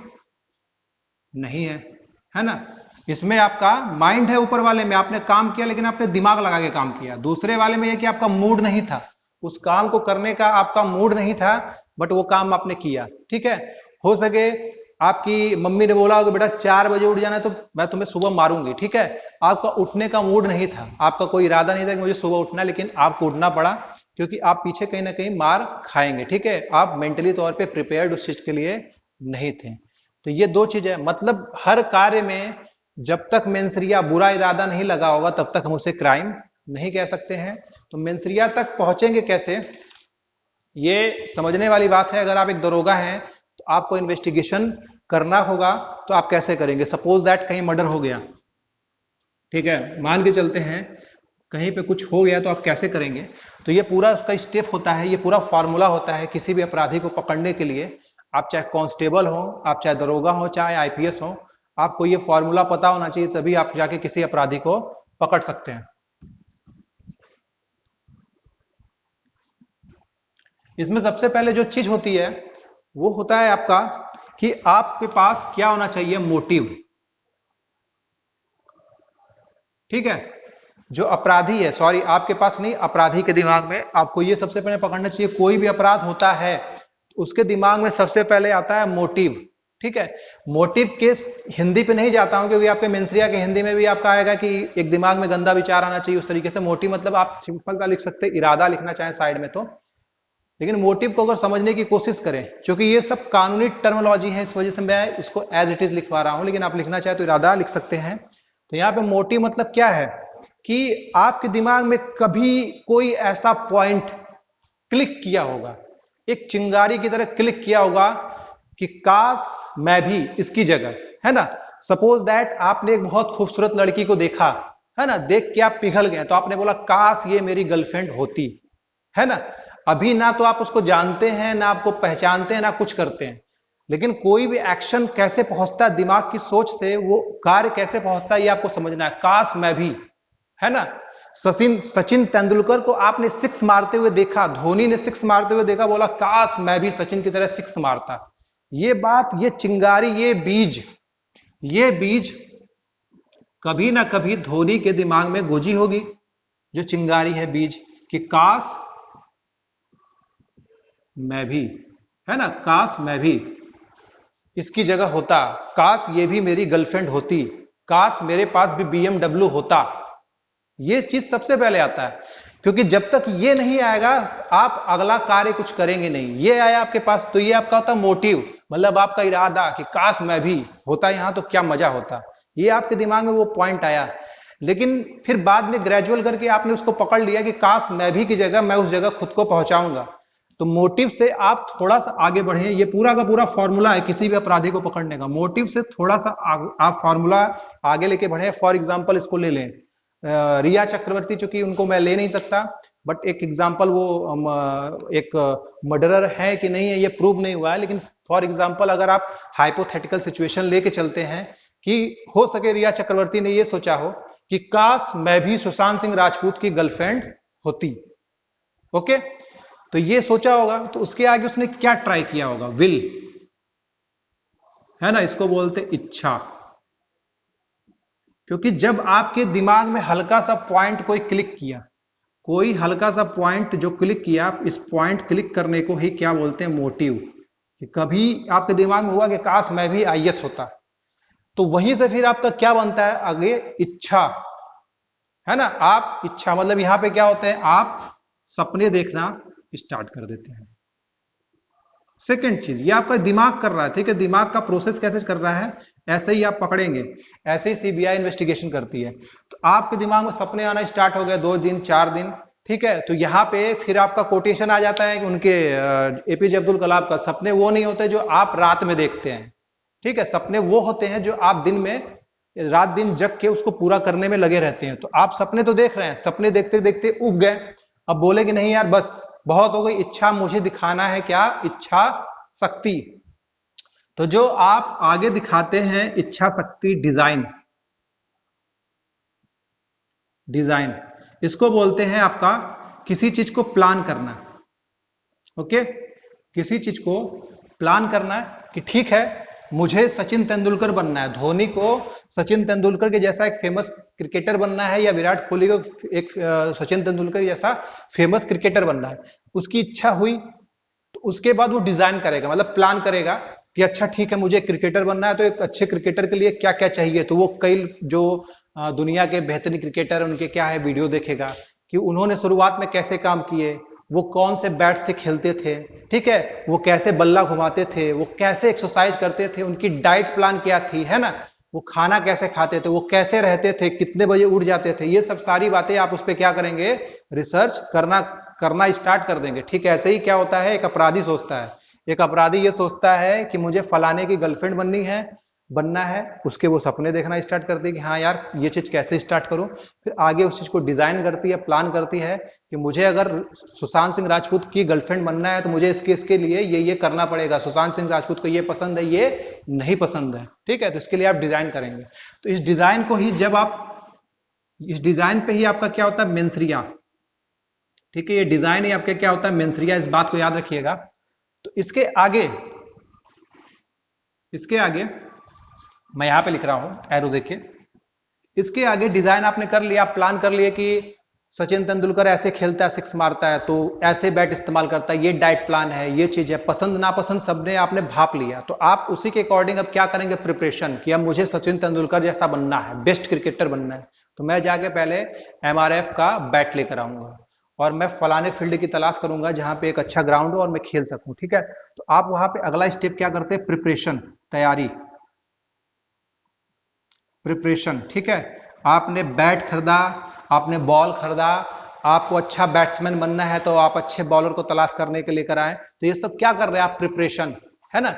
नहीं है ना। इसमें आपका माइंड है, ऊपर वाले में आपने काम किया लेकिन आपने दिमाग लगा के काम किया। दूसरे वाले में यह कि आपका मूड नहीं था, उस काम को करने का आपका मूड नहीं था, बट वो काम आपने किया। ठीक है, हो सके आपकी मम्मी ने बोला कि बेटा 4 बजे उठ जाना है तो मैं तुम्हें सुबह मारूंगी, ठीक है, आपका उठने का मूड नहीं था, आपका कोई इरादा नहीं था कि मुझे सुबह उठना है, लेकिन आपको उठना पड़ा क्योंकि आप पीछे कहीं ना कहीं मार खाएंगे। ठीक है, आप मेंटली तौर पे प्रिपेयर्ड उस चीज के लिए नहीं थे। तो ये दो चीजें, मतलब हर कार्य में जब तक मेंसरिया बुरा इरादा नहीं लगा होगा तब तक हम उसे क्राइम नहीं कह सकते हैं। तो मेंसरिया तक पहुंचेंगे कैसे, ये समझने वाली बात है। अगर आप एक दरोगा हैं तो आपको इन्वेस्टिगेशन करना होगा, तो आप कैसे करेंगे? सपोज दैट कहीं मर्डर हो गया, ठीक है, मान के चलते हैं कहीं पे कुछ हो गया, तो आप कैसे करेंगे? तो ये पूरा उसका स्टेप होता है, ये पूरा फॉर्मूला होता है किसी भी अपराधी को पकड़ने के लिए। आप चाहे कांस्टेबल हो, आप चाहे दरोगा हो, चाहे आईपीएस हो, आपको ये फॉर्मूला पता होना चाहिए, तभी आप जाके किसी अपराधी को पकड़ सकते हैं। इसमें सबसे पहले जो चीज होती है वो होता है आपका कि आपके पास क्या होना चाहिए, मोटिव। ठीक है, जो अपराधी है, सॉरी आपके पास नहीं, अपराधी के दिमाग में आपको ये सबसे पहले पकड़ना चाहिए। कोई भी अपराध होता है उसके दिमाग में सबसे पहले आता है मोटिव। ठीक है, मोटिव के हिंदी पे नहीं जाता हूं क्योंकि आपके मेंसरिया के हिंदी में भी आपका आएगा कि एक दिमाग में गंदा विचार आना चाहिए, उस तरीके से मोटिव मतलब आप सिंपल सा लिख सकते हैं, इरादा लिखना चाहें साइड में तो। लेकिन मोटिव को अगर समझने की कोशिश करें, क्योंकि ये सब कानूनी टर्मिनोलॉजी है, इस वजह से मैं इसको एज इट इज लिखवा रहा हूं, लेकिन आप लिखना चाहे तो इरादा लिख सकते हैं। तो यहाँ पे मोटिव मतलब क्या है कि आपके दिमाग में कभी कोई ऐसा पॉइंट क्लिक किया होगा, एक चिंगारी की तरह क्लिक किया होगा कि काश मैं भी इसकी जगह, है ना। सपोज दैट आपने एक बहुत खूबसूरत लड़की को देखा, है ना, देख के आप पिघल गए, तो आपने बोला काश ये मेरी गर्लफ्रेंड होती, है ना। अभी ना तो आप उसको जानते हैं, ना आपको पहचानते हैं, ना कुछ करते हैं, लेकिन कोई भी एक्शन कैसे पहुंचता है दिमाग की सोच से, वो कार्य कैसे पहुंचता है ये आपको समझना है। काश मैं भी, है ना। सचिन सचिन तेंदुलकर को आपने सिक्स मारते हुए देखा, धोनी ने सिक्स मारते हुए देखा, बोला काश मैं भी सचिन की तरह सिक्स मारता। ये बात, ये चिंगारी, ये बीज कभी ना कभी धोनी के दिमाग में गुजी होगी, जो चिंगारी है बीज, कि काश मैं भी, है ना, काश मैं भी इसकी जगह होता, काश ये भी मेरी गर्लफ्रेंड होती, काश मेरे पास भी BMW होता। ये चीज सबसे पहले आता है, क्योंकि जब तक ये नहीं आएगा आप अगला कार्य कुछ करेंगे नहीं। ये आया आपके पास तो ये आपका होता मोटिव, मतलब आपका इरादा कि काश मैं भी होता यहां तो क्या मजा होता। ये आपके दिमाग में वो पॉइंट आया, लेकिन फिर बाद में ग्रेजुअल करके आपने उसको पकड़ लिया कि काश मैं भी की जगह मैं उस जगह खुद को पहुंचाऊंगा। तो मोटिव से आप थोड़ा सा आगे बढ़े, ये पूरा का पूरा फॉर्मूला है किसी भी अपराधी को पकड़ने का। मोटिव से थोड़ा सा आप फॉर्मूला आगे लेके बढ़े। फॉर एग्जांपल इसको ले लें, रिया चक्रवर्ती, चूंकि उनको मैं ले नहीं सकता, बट एक एग्जांपल, वो एक मर्डरर है कि नहीं है ये प्रूव नहीं हुआ है, लेकिन फॉर एग्जांपल अगर आप हाइपोथेटिकल सिचुएशन लेके चलते हैं कि हो सके रिया चक्रवर्ती ने ये सोचा हो कि काश मैं भी सुशांत सिंह राजपूत की गर्लफ्रेंड होती। ओके, तो ये सोचा होगा, तो उसके आगे उसने क्या ट्राई किया होगा, विल, है ना, इसको बोलते इच्छा। क्योंकि जब आपके दिमाग में हल्का सा पॉइंट कोई क्लिक किया, कोई हल्का सा पॉइंट जो क्लिक किया, इस पॉइंट क्लिक करने को ही क्या बोलते हैं, मोटिव। कि कभी आपके दिमाग में हुआ कि काश मैं भी IAS होता, तो वहीं से फिर आपका क्या बनता है आगे, इच्छा, है ना। आप इच्छा मतलब यहां पे क्या होता है, आप सपने देखना स्टार्ट कर देते हैं। सेकेंड चीज, ये आपका दिमाग कर रहा है, ठीक है, दिमाग का प्रोसेस कैसे कर रहा है, ऐसे ही आप पकड़ेंगे, ऐसे ही CBI इन्वेस्टिगेशन करती है। तो आपके दिमाग में सपने आना स्टार्ट हो गए, 2 दिन 4 दिन, ठीक है। तो यहाँ पे फिर आपका कोटेशन आ जाता है कि उनके APJ अब्दुल कलाम का, सपने वो नहीं होते जो आप रात में देखते हैं, ठीक है, सपने वो होते हैं जो आप दिन में रात दिन जग के उसको पूरा करने में लगे रहते हैं। तो आप सपने तो देख रहे हैं, सपने देखते देखते उग गए, अब बोले कि नहीं यार बस बहुत हो गई, इच्छा मुझे दिखाना है, क्या, इच्छा शक्ति। तो जो आप आगे दिखाते हैं इच्छा शक्ति, डिजाइन इसको बोलते हैं आपका किसी चीज को प्लान करना। ओके, किसी चीज को प्लान करना है कि ठीक है मुझे सचिन तेंदुलकर बनना है, धोनी को सचिन तेंदुलकर के जैसा एक फेमस क्रिकेटर बनना है, या विराट कोहली को एक सचिन तेंदुलकर जैसा फेमस क्रिकेटर बनना है। उसकी इच्छा हुई तो उसके बाद वो डिजाइन करेगा, मतलब प्लान करेगा कि अच्छा ठीक है मुझे क्रिकेटर बनना है, तो एक अच्छे क्रिकेटर के लिए क्या क्या चाहिए। तो वो कई जो दुनिया के बेहतरीन क्रिकेटर उनके क्या है वीडियो देखेगा कि उन्होंने शुरुआत में कैसे काम किए, वो कौन से बैट से खेलते थे, ठीक है, वो कैसे बल्ला घुमाते थे, वो कैसे एक्सरसाइज करते थे, उनकी डाइट प्लान क्या थी, है ना, वो खाना कैसे खाते थे, वो कैसे रहते थे, कितने बजे उठ जाते थे। ये सब सारी बातें आप उस पर क्या करेंगे, रिसर्च करना स्टार्ट कर देंगे। ठीक है, ऐसे ही क्या होता है, एक अपराधी सोचता है, एक अपराधी ये सोचता है कि मुझे फलाने की गर्लफ्रेंड बनना है, उसके वो सपने देखना स्टार्ट करती है कि हाँ यार ये चीज कैसे स्टार्ट करूं, फिर आगे उस चीज को डिजाइन करती है, प्लान करती है कि मुझे अगर सुशांत सिंह राजपूत की गर्लफ्रेंड बनना है तो मुझे इसके लिए ये करना पड़ेगा, सुशांत सिंह राजपूत को ये पसंद है, ये नहीं पसंद है, ठीक है, तो इसके लिए आप डिजाइन करेंगे। तो इस डिजाइन को ही जब आप इस डिजाइन पे ही आपका क्या होता है, मेंसरिया। ठीक है, ये डिजाइन ही आपके क्या होता है, मेंसरिया, इस बात को याद रखिएगा। तो इसके आगे मैं यहां पे लिख रहा हूं एरो, देखिए इसके आगे डिजाइन आपने कर लिया, प्लान कर लिए कि सचिन तेंदुलकर ऐसे खेलता है, सिक्स मारता है, तो ऐसे बैट इस्तेमाल करता है, ये डाइट प्लान है, ये चीज है, पसंद नापसंद सबने आपने भाप लिया। तो आप उसी के अकॉर्डिंग अब क्या करेंगे, प्रिपरेशन, कि अब मुझे सचिन तेंदुलकर जैसा बनना है, बेस्ट क्रिकेटर बनना है, तो मैं जाके पहले एमआरएफ का बैट लेकर आऊंगा और मैं फलाने फील्ड की तलाश करूंगा जहां पे एक अच्छा ग्राउंड हो और मैं खेल सकूं। ठीक है, तो आप वहां पे अगला स्टेप क्या करते हैं, प्रिपरेशन, तैयारी, प्रिपरेशन। ठीक है, आपने बैट खरीदा, आपने बॉल खरीदा, आपको अच्छा बैट्समैन बनना है तो आप अच्छे बॉलर को तलाश करने के लिए कराएं, तो ये सब क्या कर रहे हैं आप, प्रिपरेशन, है ना,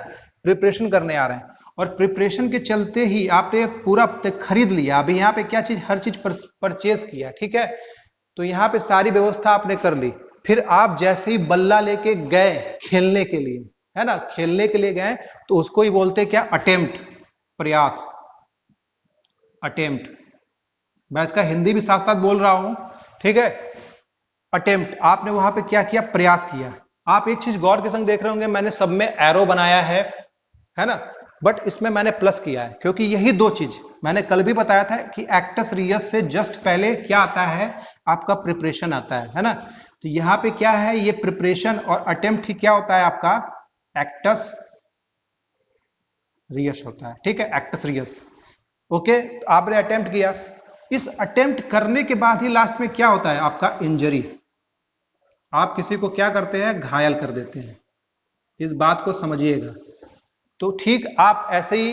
प्रिपरेशन करने आ रहे हैं। और प्रिपरेशन के चलते ही आपने पूरा खरीद लिया, अभी यहाँ पे क्या चीज, हर चीज परचेज किया। ठीक है, तो यहाँ पे सारी व्यवस्था आपने कर ली, फिर आप जैसे ही बल्ला लेके गए खेलने के लिए, है ना, खेलने के लिए गए, तो उसको ही बोलते हैं क्या, अटेम्प्ट, प्रयास, अटेम्प्ट। मैं इसका हिंदी भी साथ साथ बोल रहा हूं। ठीक है, अटेम्प्ट, आपने वहां पे क्या किया, प्रयास किया। आप एक चीज गौर के संग देख रहे होंगे, मैंने सब में एरो बनाया है ना, बट इसमें मैंने प्लस किया है, क्योंकि यही दो चीज मैंने कल भी बताया था कि एक्टस रियस से जस्ट पहले क्या आता है, आपका प्रिपरेशन आता है ना। तो यहां पे क्या है, ये प्रिपरेशन और अटेम्प्ट ही क्या होता है आपका, एक्टस रियस होता है। ठीक है, एक्टस रियस। ओके, तो आपने अटेम्प्ट किया, इस अटेम्प्ट करने के बाद ही लास्ट में क्या होता है आपका, इंजरी। आप किसी को क्या करते हैं, घायल कर देते हैं, इस बात को समझिएगा। तो ठीक आप ऐसे ही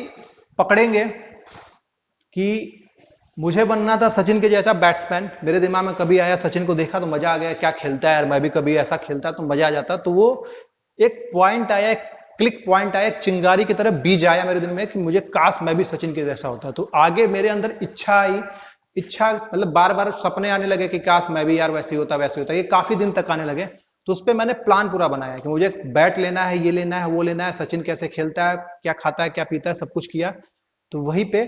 पकड़ेंगे कि मुझे बनना था सचिन के जैसा बैट्समैन, मेरे दिमाग में कभी आया, सचिन को देखा तो मजा आ गया, क्या खेलता है यार, मैं भी कभी ऐसा खेलता तो मजा आ जाता। तो वो एक पॉइंट आया, एक क्लिक पॉइंट आया, एक चिंगारी की तरह बीज आया मेरे दिल में कि मुझे काश मैं भी सचिन के जैसा होता। तो आगे मेरे अंदर इच्छा आई, इच्छा मतलब बार बार सपने आने लगे कि काश मैं भी यार वैसे होता वैसे होता, ये काफी दिन तक आने लगे। तो उस पर मैंने प्लान पूरा बनाया कि मुझे बैट लेना है, ये लेना है, वो लेना है, सचिन कैसे खेलता है, क्या खाता है, क्या पीता है, सब कुछ किया। तो वहीं पे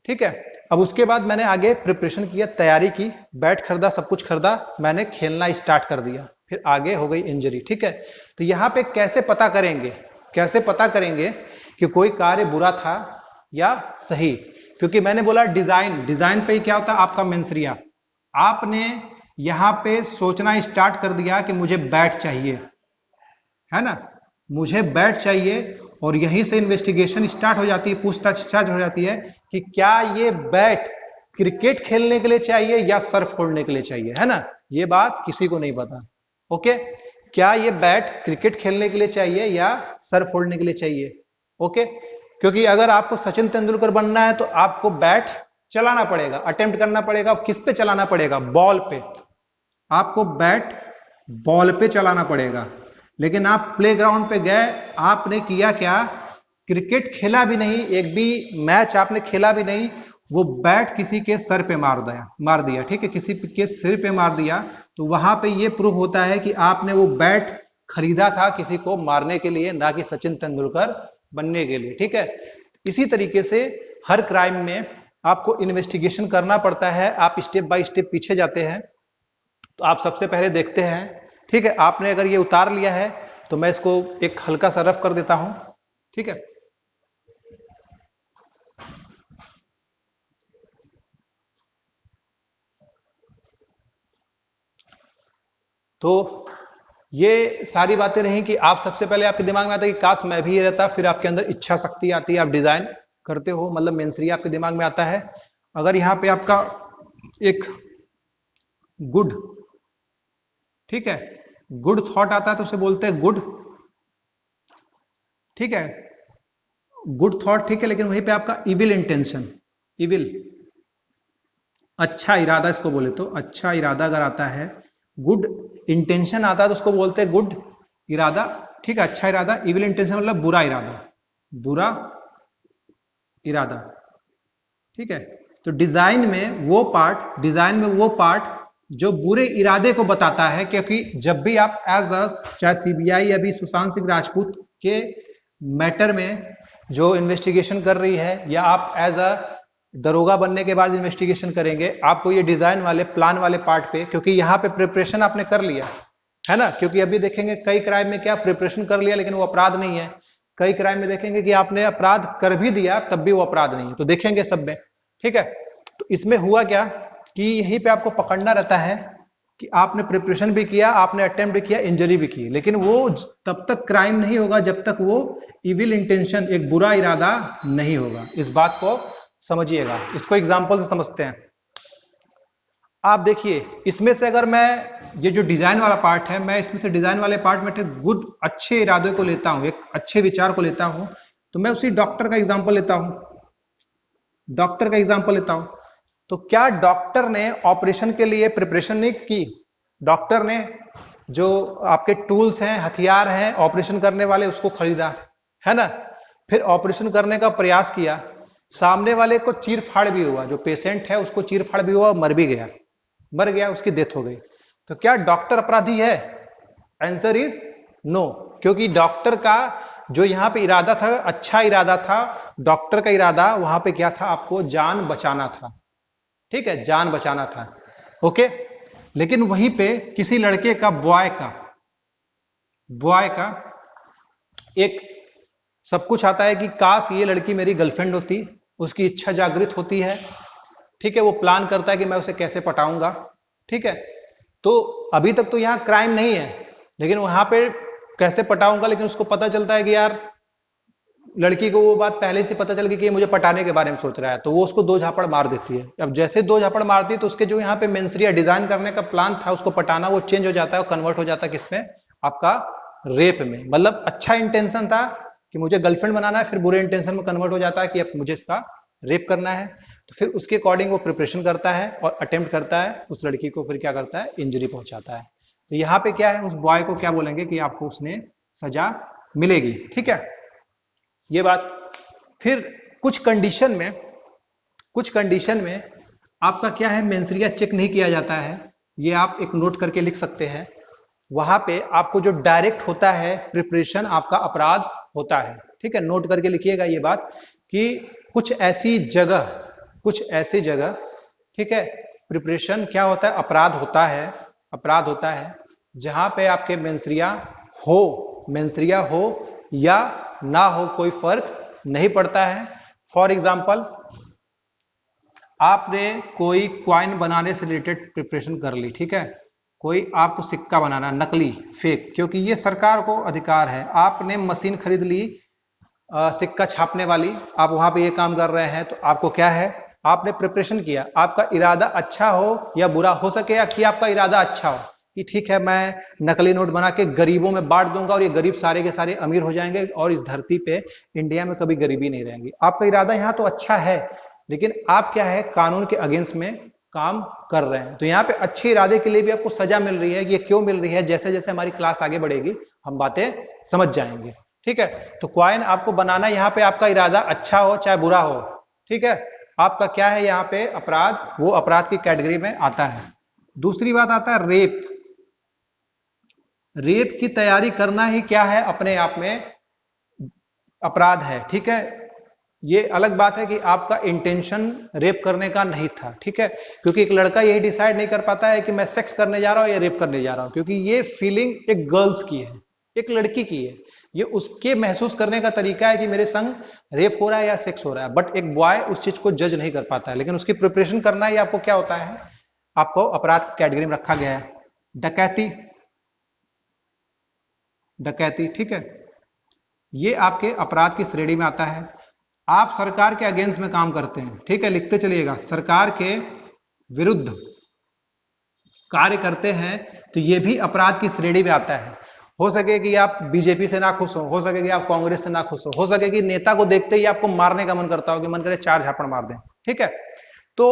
ठीक है, अब उसके बाद मैंने आगे प्रिपरेशन किया, तैयारी की, बैट खरीदा, सब कुछ खरीदा, मैंने खेलना स्टार्ट कर दिया, फिर आगे हो गई इंजरी। ठीक है, तो यहाँ पे कैसे पता करेंगे, कैसे पता करेंगे कि कोई कार्य बुरा था या सही, क्योंकि मैंने बोला डिजाइन, डिजाइन पे ही क्या होता है आपका मेंसरिया। आपने यहां पे सोचना स्टार्ट कर दिया कि मुझे बैट चाहिए, है ना, मुझे बैट चाहिए, और यहीं से इन्वेस्टिगेशन स्टार्ट हो जाती है, पूछताछ स्टार्ट हो जाती है कि क्या ये बैट क्रिकेट खेलने के लिए चाहिए या सर फोड़ने के लिए चाहिए, है ना, ये बात किसी को नहीं पता। ओके, क्या ये बैट क्रिकेट खेलने के लिए चाहिए या सर फोड़ने के लिए चाहिए। ओके, क्योंकि अगर आपको सचिन तेंदुलकर बनना है तो आपको बैट चलाना पड़ेगा, अटेम्प्ट करना पड़ेगा, किस पे चलाना पड़ेगा, बॉल पे, आपको बैट बॉल पे चलाना पड़ेगा। लेकिन आप प्लेग्राउंड पे गए, आपने किया क्या, क्रिकेट खेला भी नहीं, एक भी मैच आपने खेला भी नहीं, वो बैट किसी के सर पे मार दिया। ठीक है, किसी के सिर पे मार दिया, तो वहां पे ये प्रूव होता है कि आपने वो बैट खरीदा था किसी को मारने के लिए, ना कि सचिन तेंदुलकर बनने के लिए। ठीक है, इसी तरीके से हर क्राइम में आपको इन्वेस्टिगेशन करना पड़ता है, आप स्टेप बाय स्टेप पीछे जाते हैं। तो आप सबसे पहले देखते हैं, ठीक है, आपने अगर ये उतार लिया है तो मैं इसको एक हल्का सा रफ कर देता हूं। ठीक है, तो ये सारी बातें रही कि आप सबसे पहले आपके दिमाग में आता है कि काश मैं भी ये रहता, फिर आपके अंदर इच्छा शक्ति आती है, आप डिजाइन करते हो, मतलब मेंसरिया आपके दिमाग में आता है। अगर यहाँ पे आपका एक गुड, ठीक है, गुड थॉट आता है तो उसे बोलते हैं गुड, ठीक है, गुड थॉट, ठीक है, लेकिन वहीं पे आपका इविल इंटेंशन, इविल, अच्छा इरादा इसको बोले तो, अच्छा इरादा अगर आता है, गुड इंटेंशन आता है तो उसको बोलते हैं गुड इरादा। ठीक है, अच्छा इरादा, इविल इंटेंशन मतलब बुरा इरादा, बुरा इरादा। ठीक है, तो डिजाइन में वो पार्ट जो बुरे इरादे को बताता है, क्योंकि जब भी आप एज अ, चाहे सीबीआई अभी सुशांत सिंह राजपूत के मैटर में जो इन्वेस्टिगेशन कर रही है, या आप एज अ दरोगा बनने के बाद इन्वेस्टिगेशन करेंगे, आपको ये डिजाइन वाले प्लान वाले पार्ट पे, क्योंकि यहाँ पे प्रिपरेशन आपने कर लिया है ना, क्योंकि अभी देखेंगे कई क्राइम में क्या प्रिपरेशन कर लिया लेकिन वो अपराध नहीं है, कई क्राइम में देखेंगे कि आपने अपराध कर भी दिया तब भी वो अपराध नहीं है, तो देखेंगे सब में। ठीक है, तो इसमें हुआ क्या कि यहीं पे आपको पकड़ना रहता है कि आपने प्रिपरेशन भी किया, आपने अटेम्प्ट भी किया, इंजरी भी की, लेकिन वो तब तक क्राइम नहीं होगा जब तक वो इविल इंटेंशन, एक बुरा इरादा नहीं होगा। इस बात को समझिएगा, इसको एग्जांपल से समझते हैं। आप देखिए इसमें से अगर मैं ये जो डिजाइन वाला पार्ट है, मैं इसमें से डिजाइन वाले पार्ट में गुड अच्छे इरादे को लेता हूं, एक अच्छे विचार को लेता हूं, तो मैं उसी डॉक्टर का एग्जांपल लेता हूं, डॉक्टर का एग्जांपल लेता हूं। तो क्या डॉक्टर ने ऑपरेशन के लिए प्रिपरेशन नहीं की? डॉक्टर ने जो आपके टूल्स हैं, हथियार हैं ऑपरेशन करने वाले, उसको खरीदा, है ना, फिर ऑपरेशन करने का प्रयास किया, सामने वाले को चीर फाड़ भी हुआ, जो पेशेंट है उसको चीर फाड़ भी हुआ, मर भी गया, मर गया, उसकी डेथ हो गई, तो क्या डॉक्टर अपराधी है? आंसर इज नो, क्योंकि डॉक्टर का जो यहां पे इरादा था अच्छा इरादा था, डॉक्टर का इरादा वहां पे क्या था, आपको जान बचाना था। ठीक है, जान बचाना था। ओके, लेकिन वहीं पे किसी लड़के का, बॉय का एक सब कुछ आता है कि काश ये लड़की मेरी गर्लफ्रेंड होती, उसकी इच्छा जागृत होती है। ठीक है, वो प्लान करता है कि मैं उसे कैसे पटाऊंगा। ठीक है, तो अभी तक तो यहां क्राइम नहीं है, लेकिन वहां पे कैसे पटाऊंगा, लेकिन उसको पता चलता है कि यार लड़की को वो बात पहले से पता चल गई कि ये मुझे पटाने के बारे में सोच रहा है, तो वो उसको दो झापड़ मार देती है। अब जैसे दो झापड़ मारती है तो उसके जो यहाँ पे मेंसरिया डिजाइन करने का प्लान था उसको पटाना, वो चेंज हो जाता है, कन्वर्ट हो जाता है किसमें, आपका रेप में। मतलब अच्छा इंटेंशन था कि मुझे गर्लफ्रेंड बनाना है, फिर बुरे इंटेंशन में कन्वर्ट हो जाता है कि अब मुझे इसका रेप करना है, तो फिर उसके अकॉर्डिंग वो प्रिपरेशन करता है और अटेम्प्ट करता है, उस लड़की को फिर क्या करता है, इंजरी पहुंचाता है। तो यहाँ पे क्या है, उस बॉय को क्या बोलेंगे कि आपको उसने सजा मिलेगी। ठीक है, ये बात। फिर कुछ कंडीशन में, आपका क्या है, मेंसरिया चेक नहीं किया जाता है, ये आप एक नोट करके लिख सकते हैं। वहां पे आपको जो डायरेक्ट होता है प्रिपरेशन, आपका अपराध होता है। ठीक है, नोट करके लिखिएगा ये बात कि कुछ ऐसी जगह, ठीक है, प्रिपरेशन क्या होता है, अपराध होता है, जहां पे आपके मेंसरिया हो या ना हो कोई फर्क नहीं पड़ता है। फॉर एग्जाम्पल, आपने कोई क्वाइन बनाने से रिलेटेड प्रिपरेशन कर ली, ठीक है, कोई आपको सिक्का बनाना, नकली, फेक, क्योंकि ये सरकार को अधिकार है, आपने मशीन खरीद ली सिक्का छापने वाली, आप वहां पे ये काम कर रहे हैं, तो आपको क्या है, आपने प्रिपरेशन किया, आपका इरादा अच्छा हो या बुरा, हो सके या कि आपका इरादा अच्छा हो कि ठीक है मैं नकली नोट बना के गरीबों में बांट दूंगा और ये गरीब सारे के सारे अमीर हो जाएंगे और इस धरती पे इंडिया में कभी गरीबी नहीं रहेगी। आपका इरादा यहाँ तो अच्छा है, लेकिन आप क्या है, कानून के अगेंस्ट में काम कर रहे हैं। तो यहाँ पे अच्छे इरादे के लिए भी आपको सजा मिल रही है। ये क्यों मिल रही है, जैसे जैसे हमारी क्लास आगे बढ़ेगी हम बातें समझ जाएंगे। ठीक है, तो क्वाइन आपको बनाना, यहाँ पे आपका इरादा अच्छा हो चाहे बुरा हो, ठीक है, आपका क्या है यहाँ पे अपराध, वो अपराध की कैटेगरी में आता है। दूसरी बात आता है रेप। रेप की तैयारी करना ही क्या है, अपने आप में अपराध है। ठीक है, ये अलग बात है कि आपका इंटेंशन रेप करने का नहीं था। ठीक है, क्योंकि एक लड़का यही डिसाइड नहीं कर पाता है कि मैं सेक्स करने जा रहा हूं या रेप करने जा रहा हूं, क्योंकि ये फीलिंग एक गर्ल्स की है, एक लड़की की है, ये उसके महसूस करने का तरीका है कि मेरे संग रेप हो रहा है या सेक्स हो रहा है। बट एक बॉय उस चीज को जज नहीं कर पाता है, लेकिन उसकी प्रिपरेशन करना ही आपको क्या होता है, आपको अपराध कैटेगरी में रखा गया है। डकैती, ठीक है, ये आपके अपराध की श्रेणी में आता है। आप सरकार के अगेंस्ट में काम करते हैं, ठीक है, लिखते चलिएगा, सरकार के विरुद्ध कार्य करते हैं, तो ये भी अपराध की श्रेणी में आता है। हो सके कि आप बीजेपी से ना खुश हो सके कि आप कांग्रेस से ना खुश हो सके कि नेता को देखते ही आपको मारने का मन करता हो कि मन करे चार झापड़ मार दें। ठीक है, तो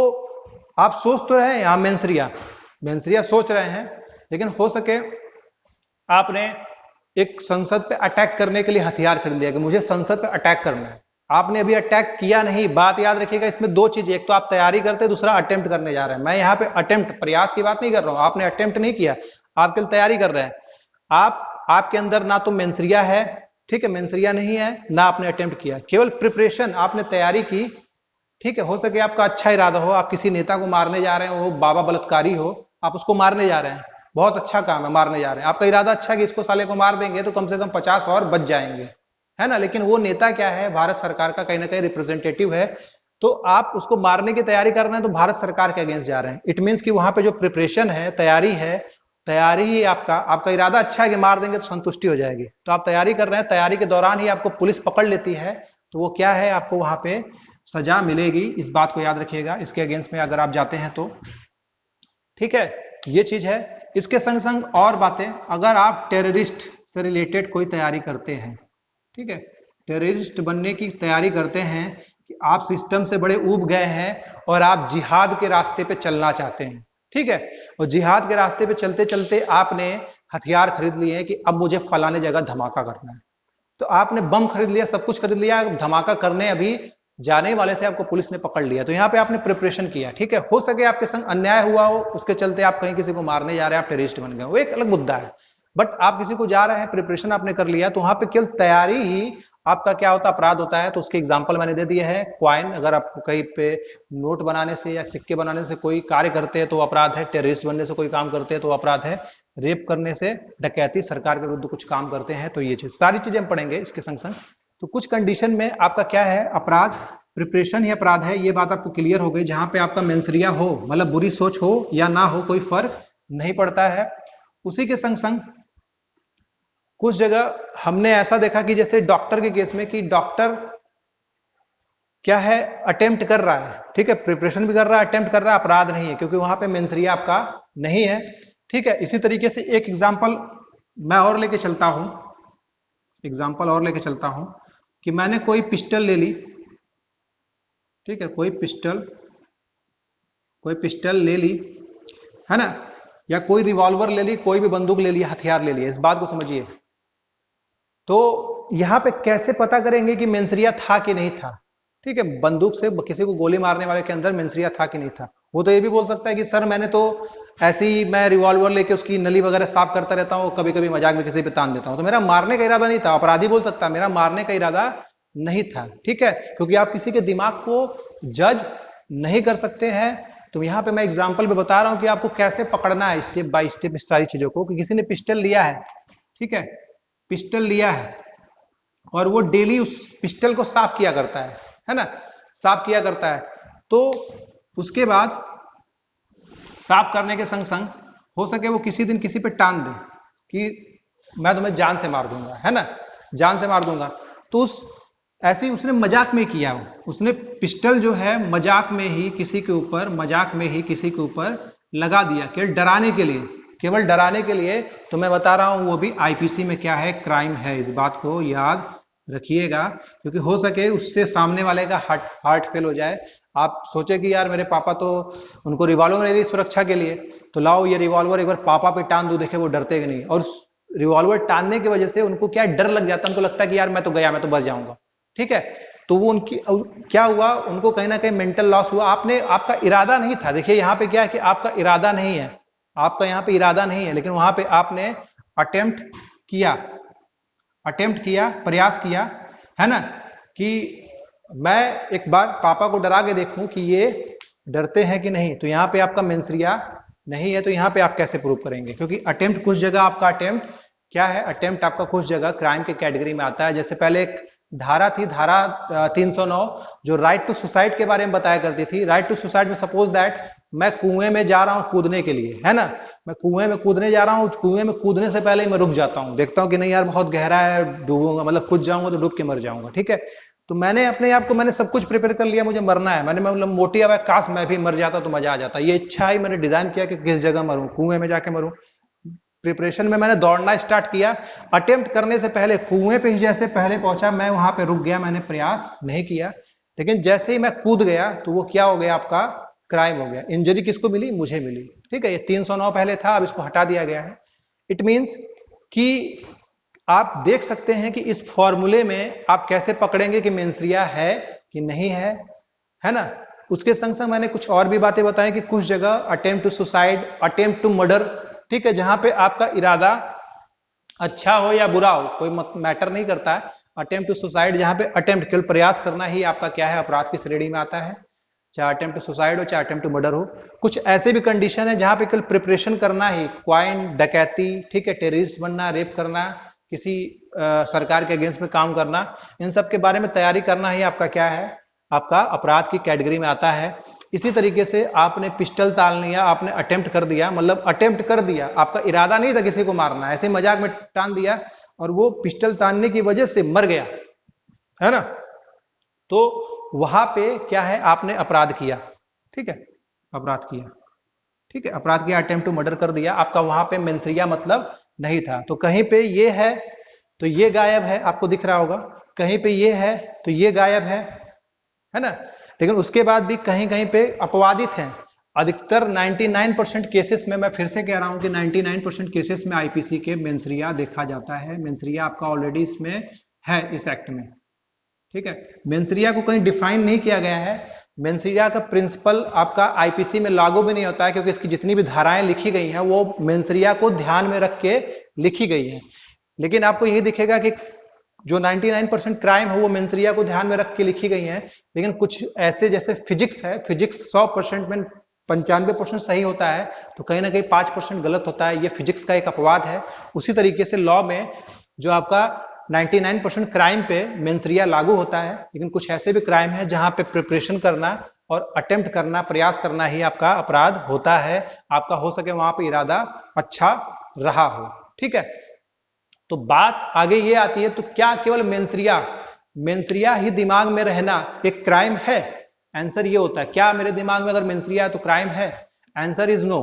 आप सोच तो रहे हैं, यहां मेंसरिया सोच रहे हैं, लेकिन हो सके आपने एक संसद पे अटैक करने के लिए हथियार खरीद लिया कि मुझे संसद पे अटैक करना है, आपने अभी अटैक किया नहीं। बात याद रखिएगा, इसमें दो चीजें, एक तो आप तैयारी करते, दूसरा अटेम्प्ट करने जा रहे हैं। मैं यहाँ पे अटेम्प्ट, प्रयास की बात नहीं कर रहा हूं, आपने अटेम्प्ट नहीं किया, आप केवल तैयारी कर रहे हैं। आपके अंदर ना तो मेंसरिया है, ठीक है, मेंसरिया नहीं है, ना आपने अटेम्प्ट किया, केवल प्रिपरेशन, आपने तैयारी की, ठीक है, हो सके आपका अच्छा इरादा हो, आप किसी नेता को मारने जा रहे हो, बाबा बलात्कारी हो, आप उसको मारने जा रहे हैं, बहुत अच्छा काम है, मारने जा रहे हैं, आपका इरादा अच्छा है कि इसको साले को मार देंगे तो कम से कम 50 और बच जाएंगे, है ना। लेकिन वो नेता क्या है, भारत सरकार का कहीं ना कहीं रिप्रेजेंटेटिव है, तो आप उसको मारने की तैयारी कर रहे हैं तो भारत सरकार के अगेंस्ट जा रहे हैं। इट मीन्स कि वहां पे जो प्रिपरेशन है, तैयारी ही आपका आपका इरादा अच्छा है कि मार देंगे तो संतुष्टि हो जाएगी, तो आप तैयारी कर रहे हैं, तैयारी के दौरान ही आपको पुलिस पकड़ लेती है, तो वो क्या है, आपको वहां पे सजा मिलेगी, इस बात को याद रखिएगा, इसके अगेंस्ट में अगर आप जाते हैं तो। ठीक है, ये चीज है। इसके संग संग और बातें, अगर आप टेररिस्ट से रिलेटेड कोई तैयारी करते हैं, ठीक है, टेररिस्ट बनने की तैयारी करते हैं, कि आप सिस्टम से बड़े ऊब गए हैं और आप जिहाद के रास्ते पे चलना चाहते हैं, ठीक है, और जिहाद के रास्ते पे चलते चलते आपने हथियार खरीद लिए हैं कि अब मुझे फलाने जगह धमाका करना है, तो आपने बम खरीद लिया, सब कुछ खरीद लिया, धमाका करने अभी जाने वाले थे, आपको पुलिस ने पकड़ लिया, तो यहाँ पे आपने प्रिपरेशन किया, ठीक है, हो सके आपके संग अन्याय हुआ हो, उसके चलते आप कहीं किसी को मारने जा रहे हैं, आप टेररिस्ट बन गए, वो एक अलग मुद्दा है, बट आप किसी को जा रहे हैं, प्रिपरेशन आपने कर लिया, तो वहां पे केवल तैयारी ही आपका क्या होता है, अपराध होता है। तो उसके एग्जाम्पल मैंने दे दिए हैं, क्वाइन, अगर आप कहीं पे नोट बनाने से या सिक्के बनाने से कोई कार्य करते हैं तो अपराध है, टेररिस्ट बनने से कोई काम करते हैं तो अपराध है, रेप करने से, डकैती, सरकार के विरुद्ध कुछ काम करते हैं तो ये चीज, सारी चीजें हम पढ़ेंगे इसके संग संग। तो कुछ कंडीशन में आपका क्या है, अपराध, प्रिपरेशन ही अपराध है, ये बात आपको क्लियर हो गई। जहां पे आपका मेंसरिया हो, मतलब बुरी सोच हो या ना हो, कोई फर्क नहीं पड़ता है। उसी के संग संग कुछ जगह हमने ऐसा देखा कि जैसे डॉक्टर के केस में, कि डॉक्टर क्या है, अटेम्प्ट कर रहा है, ठीक है, प्रिपरेशन भी कर रहा है, अटेम्प्ट कर रहा है, अपराध नहीं है, क्योंकि वहां पे मेंसरिया आपका नहीं है, ठीक है। इसी तरीके से एक एग्जाम्पल मैं और लेके चलता हूं, एग्जाम्पल और लेके चलता हूं, कि मैंने कोई पिस्टल ले ली, ठीक है, कोई पिस्टल ले ली, है ना, या कोई रिवॉल्वर ले ली, कोई भी बंदूक ले लिया, हथियार ले लिया, इस बात को समझिए। तो यहां पे कैसे पता करेंगे कि मेंसरिया था कि नहीं था, ठीक है, बंदूक से किसी को गोली मारने वाले के अंदर मेंसरिया था कि नहीं था। वो तो ये भी बोल सकता है कि सर मैंने तो ऐसे ही, मैं रिवॉल्वर लेके उसकी नली वगैरह साफ करता रहता हूँ, कभी कभी मजाक में किसी पे तान देता हूँ, तो मेरा मारने का इरादा नहीं था। अपराधी बोल सकता है मेरा मारने का इरादा नहीं था, ठीक है, क्योंकि आप किसी के दिमाग को जज नहीं कर सकते हैं। तो यहाँ पे मैं एग्जाम्पल पे बता रहा हूँ कि आपको कैसे पकड़ना है स्टेप बाय स्टेप इस सारी चीजों को, कि किसी ने पिस्टल लिया है, ठीक है, पिस्टल लिया है और वो डेली उस पिस्टल को साफ किया करता है ना, साफ किया करता है, तो उसके बाद साफ करने के संग संग हो सके वो किसी दिन किसी पे टांग दे कि मैं तुम्हें जान से मार दूंगा, है ना, जान से मार दूंगा, तो उस ऐसे ही उसने मजाक में किया, उसने पिस्टल जो है मजाक में ही किसी के ऊपर, मजाक में ही किसी के ऊपर लगा दिया, केवल डराने के लिए, केवल डराने के लिए। तो मैं बता रहा हूं वो भी आईपीसी में क्या है, क्राइम है, इस बात को याद रखिएगा, क्योंकि हो सके उससे सामने वाले का हार्ट फेल हो जाए। आप सोचे कि यार मेरे पापा तो, उनको रिवॉल्वर मिली सुरक्षा के लिए, तो लाओ ये रिवॉल्वर एक बार पापा पे टान दो, देखे वो डरते कि नहीं, और रिवॉल्वर टानने की वजह से उनको क्या डर लग जाता है, उनको लगता है कि यार मैं तो गया, मैं तो बच जाऊंगा, ठीक है। तो वो उनकी क्या हुआ, उनको कहीं ना कहीं मेंटल लॉस हुआ। आपने, आपका इरादा नहीं था, देखिए यहाँ पे क्या है कि आपका इरादा नहीं है, आपका यहाँ पे इरादा नहीं है, लेकिन वहां पे आपने अटेम्प्ट किया, अटेम्प्ट किया, प्रयास किया, है ना, कि मैं एक बार पापा को डरा के देखूं कि ये डरते हैं कि नहीं। तो यहाँ पे आपका मेंसरिया नहीं है, तो यहाँ पे आप कैसे प्रूव करेंगे, क्योंकि अटेम्प्ट कुछ जगह आपका अटेम्प्ट क्या है, अटेम्प्ट आपका कुछ जगह क्राइम के कैटेगरी में आता है। जैसे पहले एक धारा थी, धारा 309, जो राइट टू सुसाइड के बारे में बताया करती थी। राइट टू सुसाइड में सपोज दैट मैं कुएं में जा रहा हूं कूदने के लिए, है ना, मैं कुएं में कूदने जा रहा हूं, कुएं में कूदने से पहले ही मैं रुक जाता हूं, देखता हूं कि नहीं यार बहुत गहरा है, डूबूंगा, मतलब कूद जाऊंगा तो डूब के मर जाऊंगा, ठीक है। तो मैंने अपने आप को, मैंने सब कुछ प्रिपेयर कर लिया, मुझे मरना है, मैंने मतलब मोटी आवाज, काश मैं भी मर जाता तो मजा आ जाता, ये इच्छा ही मैंने डिजाइन किया कि किस जगह मरूं, कुएं में जाके मरूं। प्रिपरेशन में मैंने दौड़ना स्टार्ट किया, अटेम्प्ट करने से पहले कुएं पे ही जैसे पहले पहुंचा मैं वहां पे रुक गया, मैंने प्रयास नहीं किया, लेकिन जैसे ही मैं कूद गया तो वो क्या हो गया, आपका क्राइम हो गया। इंजरी किसको मिली, मुझे मिली, ठीक है। ये 309 पहले था, अब इसको हटा दिया गया है। इट मीन्स कि आप देख सकते हैं कि इस फॉर्मूले में आप कैसे पकड़ेंगे कि मेंसरिया है कि नहीं है ना। उसके संग संग मैंने कुछ और भी बातें बताई कि कुछ जगह attempt to suicide, attempt to murder, ठीक है, जहां पे आपका इरादा अच्छा हो या बुरा हो कोई मैटर नहीं करता है। अटेम्प्ट टू सुसाइड, जहां पे अटेम्प्ट केवल प्रयास करना ही आपका क्या है, अपराध की श्रेणी में आता है। चाहे अटेम्प्ट टू सुसाइड हो, चाहे अटेम्प्ट टू मर्डर हो। कुछ ऐसे भी कंडीशन है जहां पे केवल प्रिपरेशन करना ही, क्वाइन, डकैती, ठीक है, टेररिस्ट बनना, रेप करना, किसी सरकार के अगेंस्ट में काम करना, इन सब के बारे में तैयारी करना ही आपका क्या है, आपका अपराध की कैटेगरी में आता है। इसी तरीके से आपने पिस्टल तान लिया, आपने अटेम्प्ट कर दिया, मतलब अटेम्प्ट कर दिया, आपका इरादा नहीं था किसी को मारना, ऐसे मजाक में टान दिया और वो पिस्टल तानने की वजह से मर गया, है ना, तो वहां पे क्या है, आपने अपराध किया, ठीक है, अपराध किया, ठीक है, अपराध किया, अटेम्प्ट टू मर्डर कर दिया, आपका वहां पे मेंसरिया मतलब नहीं था। तो कहीं पे ये है तो ये गायब है, आपको दिख रहा होगा, कहीं पे ये है तो ये गायब है ना। लेकिन उसके बाद भी कहीं कहीं पे अपवादित हैं। अधिकतर 99% केसेस में, मैं फिर से कह रहा हूं कि 99% केसेस में आईपीसी के मेंसरिया देखा जाता है। मेंसरिया आपका ऑलरेडी इसमें है, इस एक्ट में, ठीक है। मेंसरिया को कहीं डिफाइन नहीं किया गया है। मेंसरिया का प्रिंसिपल आपका आईपीसी में लागू भी नहीं होता है, क्योंकि इसकी जितनी भी धाराएं लिखी गई हैं वो मेंसरिया को ध्यान में रख के लिखी गई हैं। लेकिन आपको यही दिखेगा कि जो 99% क्राइम है वो मेंसरिया को ध्यान में रख के लिखी गई हैं। लेकिन कुछ ऐसे, जैसे फिजिक्स है, फिजिक्स 100% में 95% सही होता है, तो कहीं ना कहीं 5% गलत होता है। ये फिजिक्स का एक अपवाद है। उसी तरीके से लॉ में जो आपका 99% क्राइम पे मेंसरिया लागू होता है, लेकिन कुछ ऐसे भी क्राइम है जहां पे प्रिपरेशन करना और अटेम्प्ट करना, प्रयास करना ही आपका अपराध होता है। आपका हो सके वहां पे इरादा अच्छा रहा हो, ठीक है। तो बात आगे ये आती है, तो क्या केवल मेंसरिया ही दिमाग में रहना एक क्राइम है? आंसर ये होता है, क्या मेरे दिमाग में अगर मेंसरिया है तो क्राइम है? Answer is no.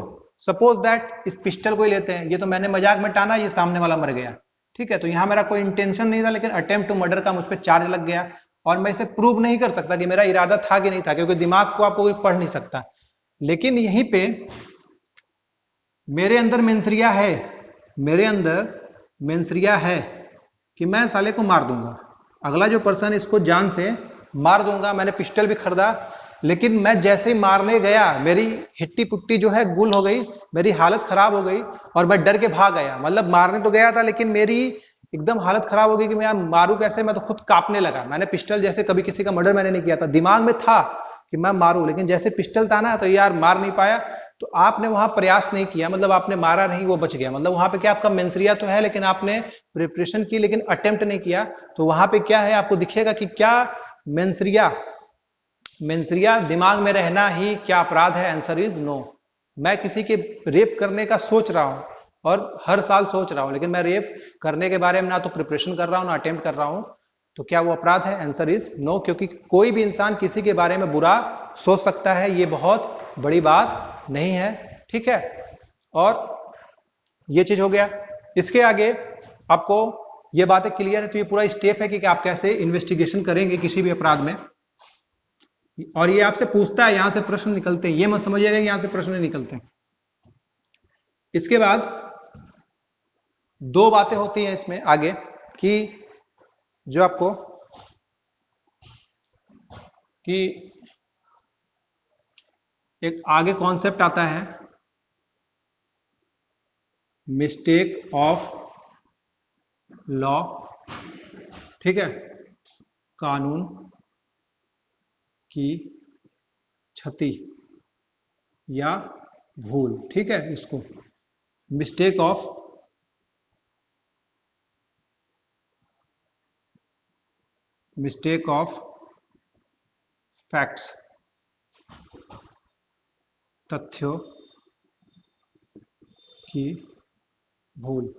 Suppose that इस पिस्टल को ही लेते हैं, ये तो मैंने मजाक में टाना, ये सामने वाला मर गया, ठीक है। तो यहां मेरा कोई इंटेंशन नहीं था, लेकिन अटेम्प्ट टू मर्डर का मुझ पर चार्ज लग गया, और मैं इसे प्रूव नहीं कर सकता कि मेरा इरादा था कि नहीं था, क्योंकि दिमाग को आपको कोई पढ़ नहीं सकता। लेकिन यहीं पे मेरे अंदर मेंसरिया है, मेरे अंदर मेंसरिया है कि मैं साले को मार दूंगा, अगला जो पर्सन इसको जान से मार दूंगा। मैंने पिस्टल भी खरीदा, लेकिन मैं जैसे ही मारने गया मेरी हिट्टी पुट्टी जो है गुल हो गई, मेरी हालत खराब हो गई और मैं डर के भाग गया। मतलब मारने तो गया था, लेकिन मेरी एकदम हालत खराब हो गई कि मैं मारू कैसे, मैं तो खुद कांपने लगा। मैंने पिस्टल, जैसे कभी किसी का मर्डर मैंने नहीं किया था, दिमाग में था कि मैं मारूं, लेकिन जैसे पिस्टल था ना तो यार मार नहीं पाया। तो आपने वहां प्रयास नहीं किया, मतलब आपने मारा नहीं, वो बच गया। मतलब वहां पे क्या, आपका मेंसरिया तो है लेकिन आपने प्रिपरेशन की, लेकिन अटेम्प्ट नहीं किया। तो वहां पे क्या है, आपको दिखेगा कि क्या मेंसरिया दिमाग में रहना ही क्या अपराध है? Answer is no. मैं किसी के रेप करने का सोच रहा हूं और हर साल सोच रहा हूं, लेकिन मैं रेप करने के बारे में ना तो प्रिपरेशन कर रहा हूं ना अटेम्प्ट कर रहा हूं, तो क्या वो अपराध है? Answer is no. क्योंकि कोई भी इंसान किसी के बारे में बुरा सोच सकता है, ये बहुत बड़ी बात नहीं है, ठीक है। और ये चीज हो गया। इसके आगे आपको ये बातें क्लियर है, तो ये पूरा स्टेप है कि आप कैसे इन्वेस्टिगेशन करेंगे किसी भी अपराध में। और ये आपसे पूछता है, यहां से प्रश्न निकलते हैं, ये मत समझिएगा कि यहां से प्रश्न निकलते हैं। इसके बाद दो बातें होती हैं इसमें आगे, कि जो आपको कि एक आगे कॉन्सेप्ट आता है मिस्टेक ऑफ लॉ, ठीक है, कानून की क्षति या भूल, ठीक है। इसको मिस्टेक ऑफ फैक्ट्स, तथ्यों की भूल,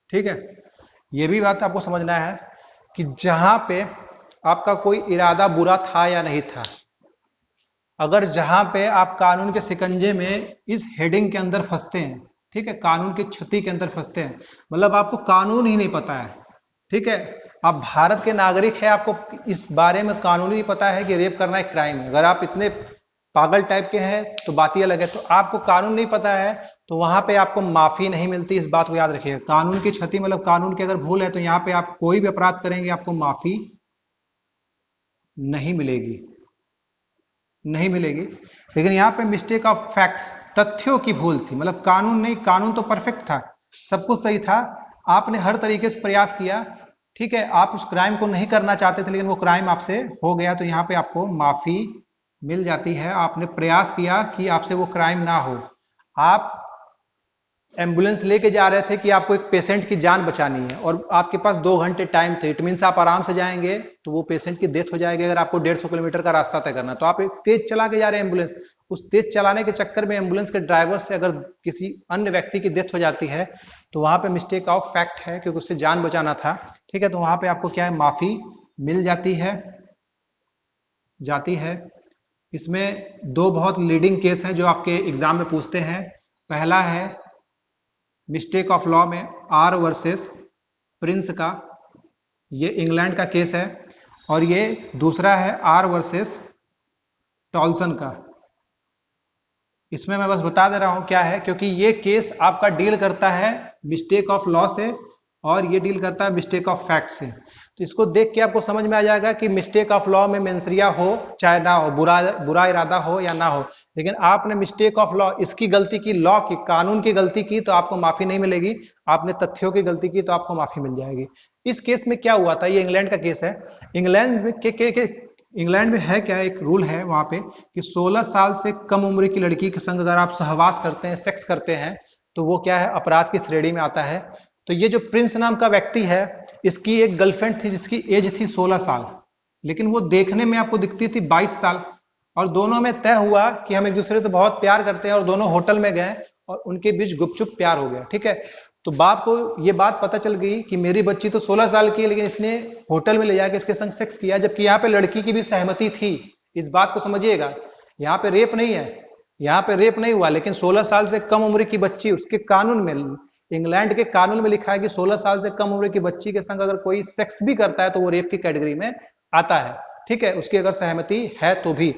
ठीक है। यह भी बात आपको समझना है कि जहां पे आपका कोई इरादा बुरा था या नहीं था, अगर जहां पे आप कानून के शिकंजे में इस हेडिंग के अंदर फंसते हैं, ठीक है, कानून की क्षति के अंदर फंसते हैं, मतलब आपको कानून ही नहीं पता है, ठीक है, आप भारत के नागरिक हैं, आपको इस बारे में कानून ही पता है कि रेप करना एक क्राइम है। अगर आप इतने पागल टाइप के हैं तो बात ही अलग है। तो आपको कानून नहीं पता है तो वहां पे आपको माफी नहीं मिलती, इस बात को याद रखिएगा। कानून की क्षति मतलब कानून की अगर भूल है तो यहाँ पे आप कोई भी अपराध करेंगे आपको माफी नहीं मिलेगी, नहीं मिलेगी। लेकिन यहाँ पे मिस्टेक ऑफ फैक्ट, तथ्यों की भूल थी, मतलब कानून नहीं, कानून तो परफेक्ट था, सब कुछ सही था, आपने हर तरीके से प्रयास किया, ठीक है, आप उस क्राइम को नहीं करना चाहते थे लेकिन वो क्राइम आपसे हो गया, तो यहाँ पे आपको माफी मिल जाती है, आपने प्रयास किया कि आपसे वो क्राइम ना हो, आप एम्बुलेंस लेके जा रहे थे कि आपको एक पेशेंट की जान बचानी है और आपके पास 2 घंटे टाइम थे, इट मीन्स आप आराम से जाएंगे तो वो पेशेंट की डेथ हो जाएगी अगर आपको 150 किलोमीटर का रास्ता तय करना, तो आप एक तेज चला के जा रहे हैं एम्बुलेंस, उस तेज चलाने के चक्कर में एम्बुलेंस के ड्राइवर से अगर किसी अन्य व्यक्ति की डेथ हो जाती है तो वहां पे मिस्टेक ऑफ फैक्ट है क्योंकि उससे जान बचाना था। ठीक है, तो वहां पे आपको क्या है, माफी मिल जाती है। इसमें दो बहुत लीडिंग केस हैं जो आपके एग्जाम में पूछते हैं। पहला है मिस्टेक ऑफ लॉ में आर वर्सेस प्रिंस का, ये इंग्लैंड का केस है, और ये दूसरा है आर वर्सेस टॉल्सन का। इसमें मैं बस बता दे रहा हूं क्या है, क्योंकि ये केस आपका डील करता है मिस्टेक ऑफ लॉ से और ये डील करता है मिस्टेक ऑफ फैक्ट से। तो इसको देख के आपको समझ में आ जाएगा कि मिस्टेक ऑफ लॉ में मेंसरिया हो चाहे ना हो, बुरा बुरा इरादा हो या ना हो, लेकिन आपने मिस्टेक ऑफ लॉ, इसकी गलती की, लॉ की, कानून की गलती की तो आपको माफी नहीं मिलेगी, आपने तथ्यों की गलती की तो आपको माफी मिल जाएगी। इस केस में क्या हुआ था, ये इंग्लैंड का केस है। इंग्लैंड में इंग्लैंड में है क्या, एक रूल है वहां पे कि 16 साल से कम उम्र की लड़की के संग अगर आप सहवास करते हैं, सेक्स करते हैं, तो वो क्या है, अपराध की श्रेणी में आता है। तो ये जो प्रिंस नाम का व्यक्ति है, इसकी एक गर्लफ्रेंड थी जिसकी एज थी 16 साल, लेकिन वो देखने में आपको दिखती थी 22 साल, और दोनों में तय हुआ कि हम एक दूसरे से बहुत प्यार करते हैं और दोनों होटल में गए और उनके बीच गुपचुप प्यार हो गया। ठीक है, तो बाप को ये बात पता चल गई कि मेरी बच्ची तो 16 साल की है लेकिन इसने होटल में ले जाके इसके संग सेक्स किया, जबकि यहाँ पे लड़की की भी सहमति थी। इस बात को समझिएगा, यहाँ पे रेप नहीं है, यहाँ पे रेप नहीं हुआ, लेकिन 16 साल से कम उम्र की बच्ची, उसके कानून में, इंग्लैंड के कानून में लिखा है कि 16 साल से कम उम्र की बच्ची के संग अगर कोई सेक्स भी करता है तो वो रेप की कैटेगरी में आता है। ठीक है, उसकी अगर सहमति है तो भी।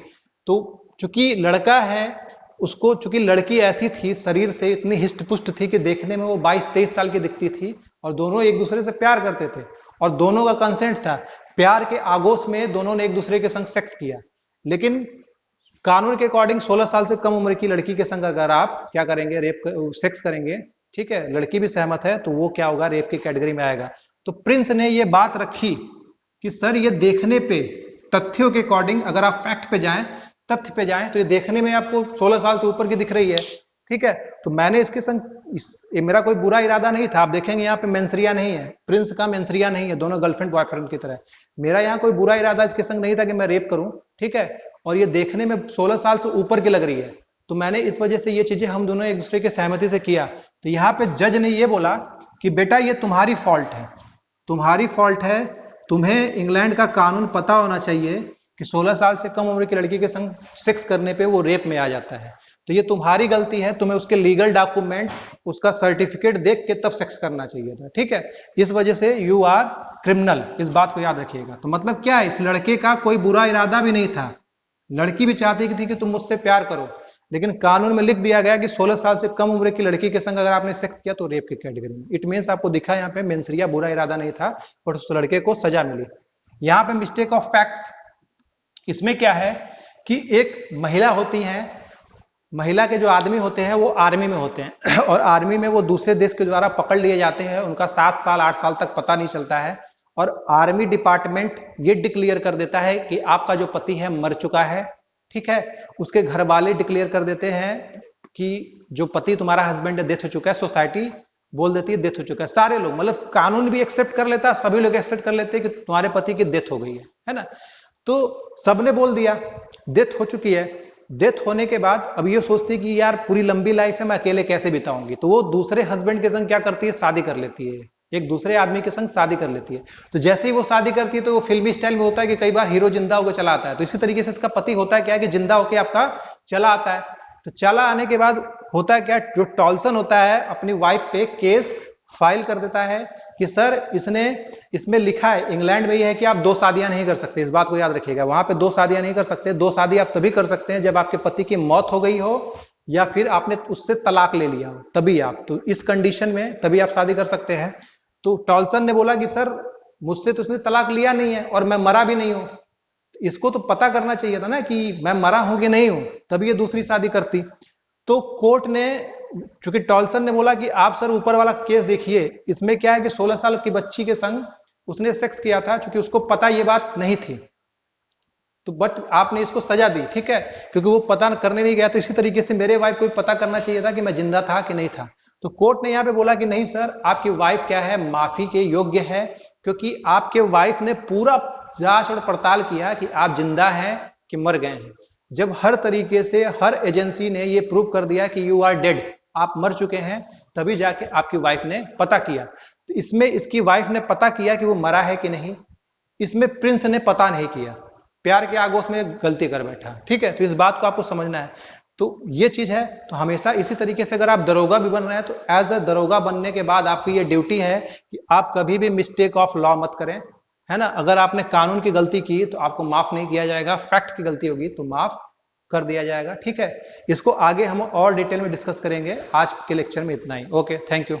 तो चूंकि लड़का है, उसको, चूंकि लड़की ऐसी थी, शरीर से इतनी हिष्ट पुष्ट थी कि देखने में वो 22-23 साल की दिखती थी, और दोनों एक दूसरे से प्यार करते थे और दोनों का कंसेंट था, प्यार के आगोश में दोनों ने एक दूसरे के संग सेक्स किया। लेकिन कानून के अकॉर्डिंग 16 साल से कम उम्र की लड़की के संग अगर आप क्या करेंगे, रेप सेक्स करेंगे, ठीक है, लड़की भी सहमत है, तो वो क्या होगा, रेप की कैटेगरी में आएगा। तो प्रिंस ने ये बात रखी कि सर ये देखने पे, तथ्यों के अकॉर्डिंग अगर आप फैक्ट पे जाएं, तथ्य पे जाएं, तो ये देखने में आपको 16 साल से ऊपर की दिख रही है। ठीक है, तो मैंने इसके संग मेरा कोई बुरा इरादा नहीं था। आप देखेंगे यहाँ पे मेंसरिया नहीं है, प्रिंस का मेंसरिया नहीं है, दोनों गर्लफ्रेंड बॉयफ्रेंड की तरह। मेरा यहाँ कोई बुरा इरादा इसके संग नहीं था कि मैं रेप करूं। ठीक है, और ये देखने में 16 साल से ऊपर की लग रही है, तो मैंने इस वजह से ये चीजें हम दोनों एक दूसरे के सहमति से किया। तो यहाँ पे जज ने ये बोला कि बेटा ये तुम्हारी फॉल्ट है, तुम्हारी फॉल्ट है, तुम्हें इंग्लैंड का कानून पता होना चाहिए कि 16 साल से कम उम्र की लड़की के संग सेक्स करने पे वो रेप में आ जाता है, तो ये तुम्हारी गलती है, तुम्हें उसके लीगल डॉक्यूमेंट, उसका सर्टिफिकेट देख के तब सेक्स करना चाहिए था। ठीक है, इस वजह से यू आर क्रिमिनल, इस बात को याद रखिएगा। तो मतलब क्या है, इस लड़के का कोई बुरा इरादा भी नहीं था, लड़की भी चाहती थी कि तुम मुझसे प्यार करो, लेकिन कानून में लिख दिया गया कि 16 साल से कम उम्र की लड़की के संग अगर आपने सेक्स किया तो रेप की कैटेगरी में। इट मीन्स आपको दिखा यहाँ पे मेंसरिया बुरा इरादा नहीं था और उस लड़के को सजा मिली। यहाँ पे मिस्टेक ऑफ फैक्ट्स, इसमें क्या है कि एक महिला होती है, महिला के जो आदमी होते हैं वो आर्मी में होते हैं और आर्मी में वो दूसरे देश के द्वारा पकड़ लिए जाते हैं, उनका 7 साल 8 साल तक पता नहीं चलता है, और आर्मी डिपार्टमेंट ये डिक्लेयर कर देता है कि आपका जो पति है मर चुका है। ठीक है, उसके घर वाले डिक्लेयर कर देते हैं कि जो पति तुम्हारा हस्बैंड है डेथ हो चुका है, सोसाइटी बोल देती है डेथ हो चुका है, सारे लोग, मतलब कानून भी एक्सेप्ट कर लेता है, सभी लोग एक्सेप्ट कर लेते हैं कि तुम्हारे पति की डेथ हो गई है ना। तो सबने बोल दिया डेथ हो चुकी है। डेथ होने के बाद अब ये सोचती कि यार पूरी लंबी लाइफ है, मैं अकेले कैसे बिताऊंगी, तो वो दूसरे हस्बैंड के संग क्या करती है, शादी कर लेती है, एक दूसरे आदमी के संग शादी कर लेती है। तो जैसे ही वो शादी करती है तो वो फिल्मी स्टाइल में होता है कि कई बार हीरो जिंदा होकर चला आता है, तो इसी तरीके से इसका पति होता है क्या है कि जिंदा होकर आपका चला आता है। तो चला आने के बाद होता है क्या, जो टॉल्सन होता है अपनी वाइफ पे केस फाइल कर देता है कि सर इसने, इसमें लिखा है इंग्लैंड में ये है कि आप 2 शादियां नहीं कर सकते, इस बात को याद रखिएगा, वहां पे 2 शादियां नहीं कर सकते, 2 शादी आप तभी कर सकते हैं जब आपके पति की मौत हो गई हो या फिर आपने उससे तलाक ले लिया हो, तभी आप, तो इस कंडीशन में तभी आप शादी कर सकते हैं। तो टॉल्सन ने बोला कि सर मुझसे तो उसने तलाक लिया नहीं है और मैं मरा भी नहीं हूं, इसको तो पता करना चाहिए था ना कि मैं मरा हूं कि नहीं हूं, तभी ये दूसरी शादी करती। तो कोर्ट ने, चूंकि टॉल्सन ने बोला कि आप सर ऊपर वाला केस देखिए, इसमें क्या है कि 16 साल की बच्ची के संग उसने सेक्स किया था, चूंकि उसको पता ये बात नहीं थी, तो बट आपने इसको सजा दी, ठीक है, क्योंकि वो पता करने नहीं गया। तो इसी तरीके से मेरे वाइफ को भी पता करना चाहिए था कि मैं जिंदा था कि नहीं था। तो कोर्ट ने यहाँ पे बोला कि नहीं सर, आपकी वाइफ क्या है, माफी के योग्य है, क्योंकि आपके वाइफ ने पूरा जांच और पड़ताल किया कि आप जिंदा हैं कि मर गए हैं। जब हर तरीके से हर एजेंसी ने ये प्रूव कर दिया कि यू आर डेड, आप मर चुके हैं, तभी जाके आपकी वाइफ ने पता किया। तो इसमें इसकी वाइफ ने पता किया कि वो मरा है कि नहीं, इसमें प्रिंस ने पता नहीं किया, प्यार के आगोश में गलती कर बैठा, ठीक है। तो इस बात को आपको समझना है। तो ये चीज है। तो हमेशा इसी तरीके से अगर आप दरोगा भी बन रहे हैं तो एज अ दरोगा बनने के बाद आपकी ये ड्यूटी है कि आप कभी भी मिस्टेक ऑफ लॉ मत करें, है ना। अगर आपने कानून की गलती की तो आपको माफ नहीं किया जाएगा, फैक्ट की गलती होगी तो माफ कर दिया जाएगा, ठीक है। इसको आगे हम और डिटेल में डिस्कस करेंगे। आज के लेक्चर में इतना ही। Okay, thank you.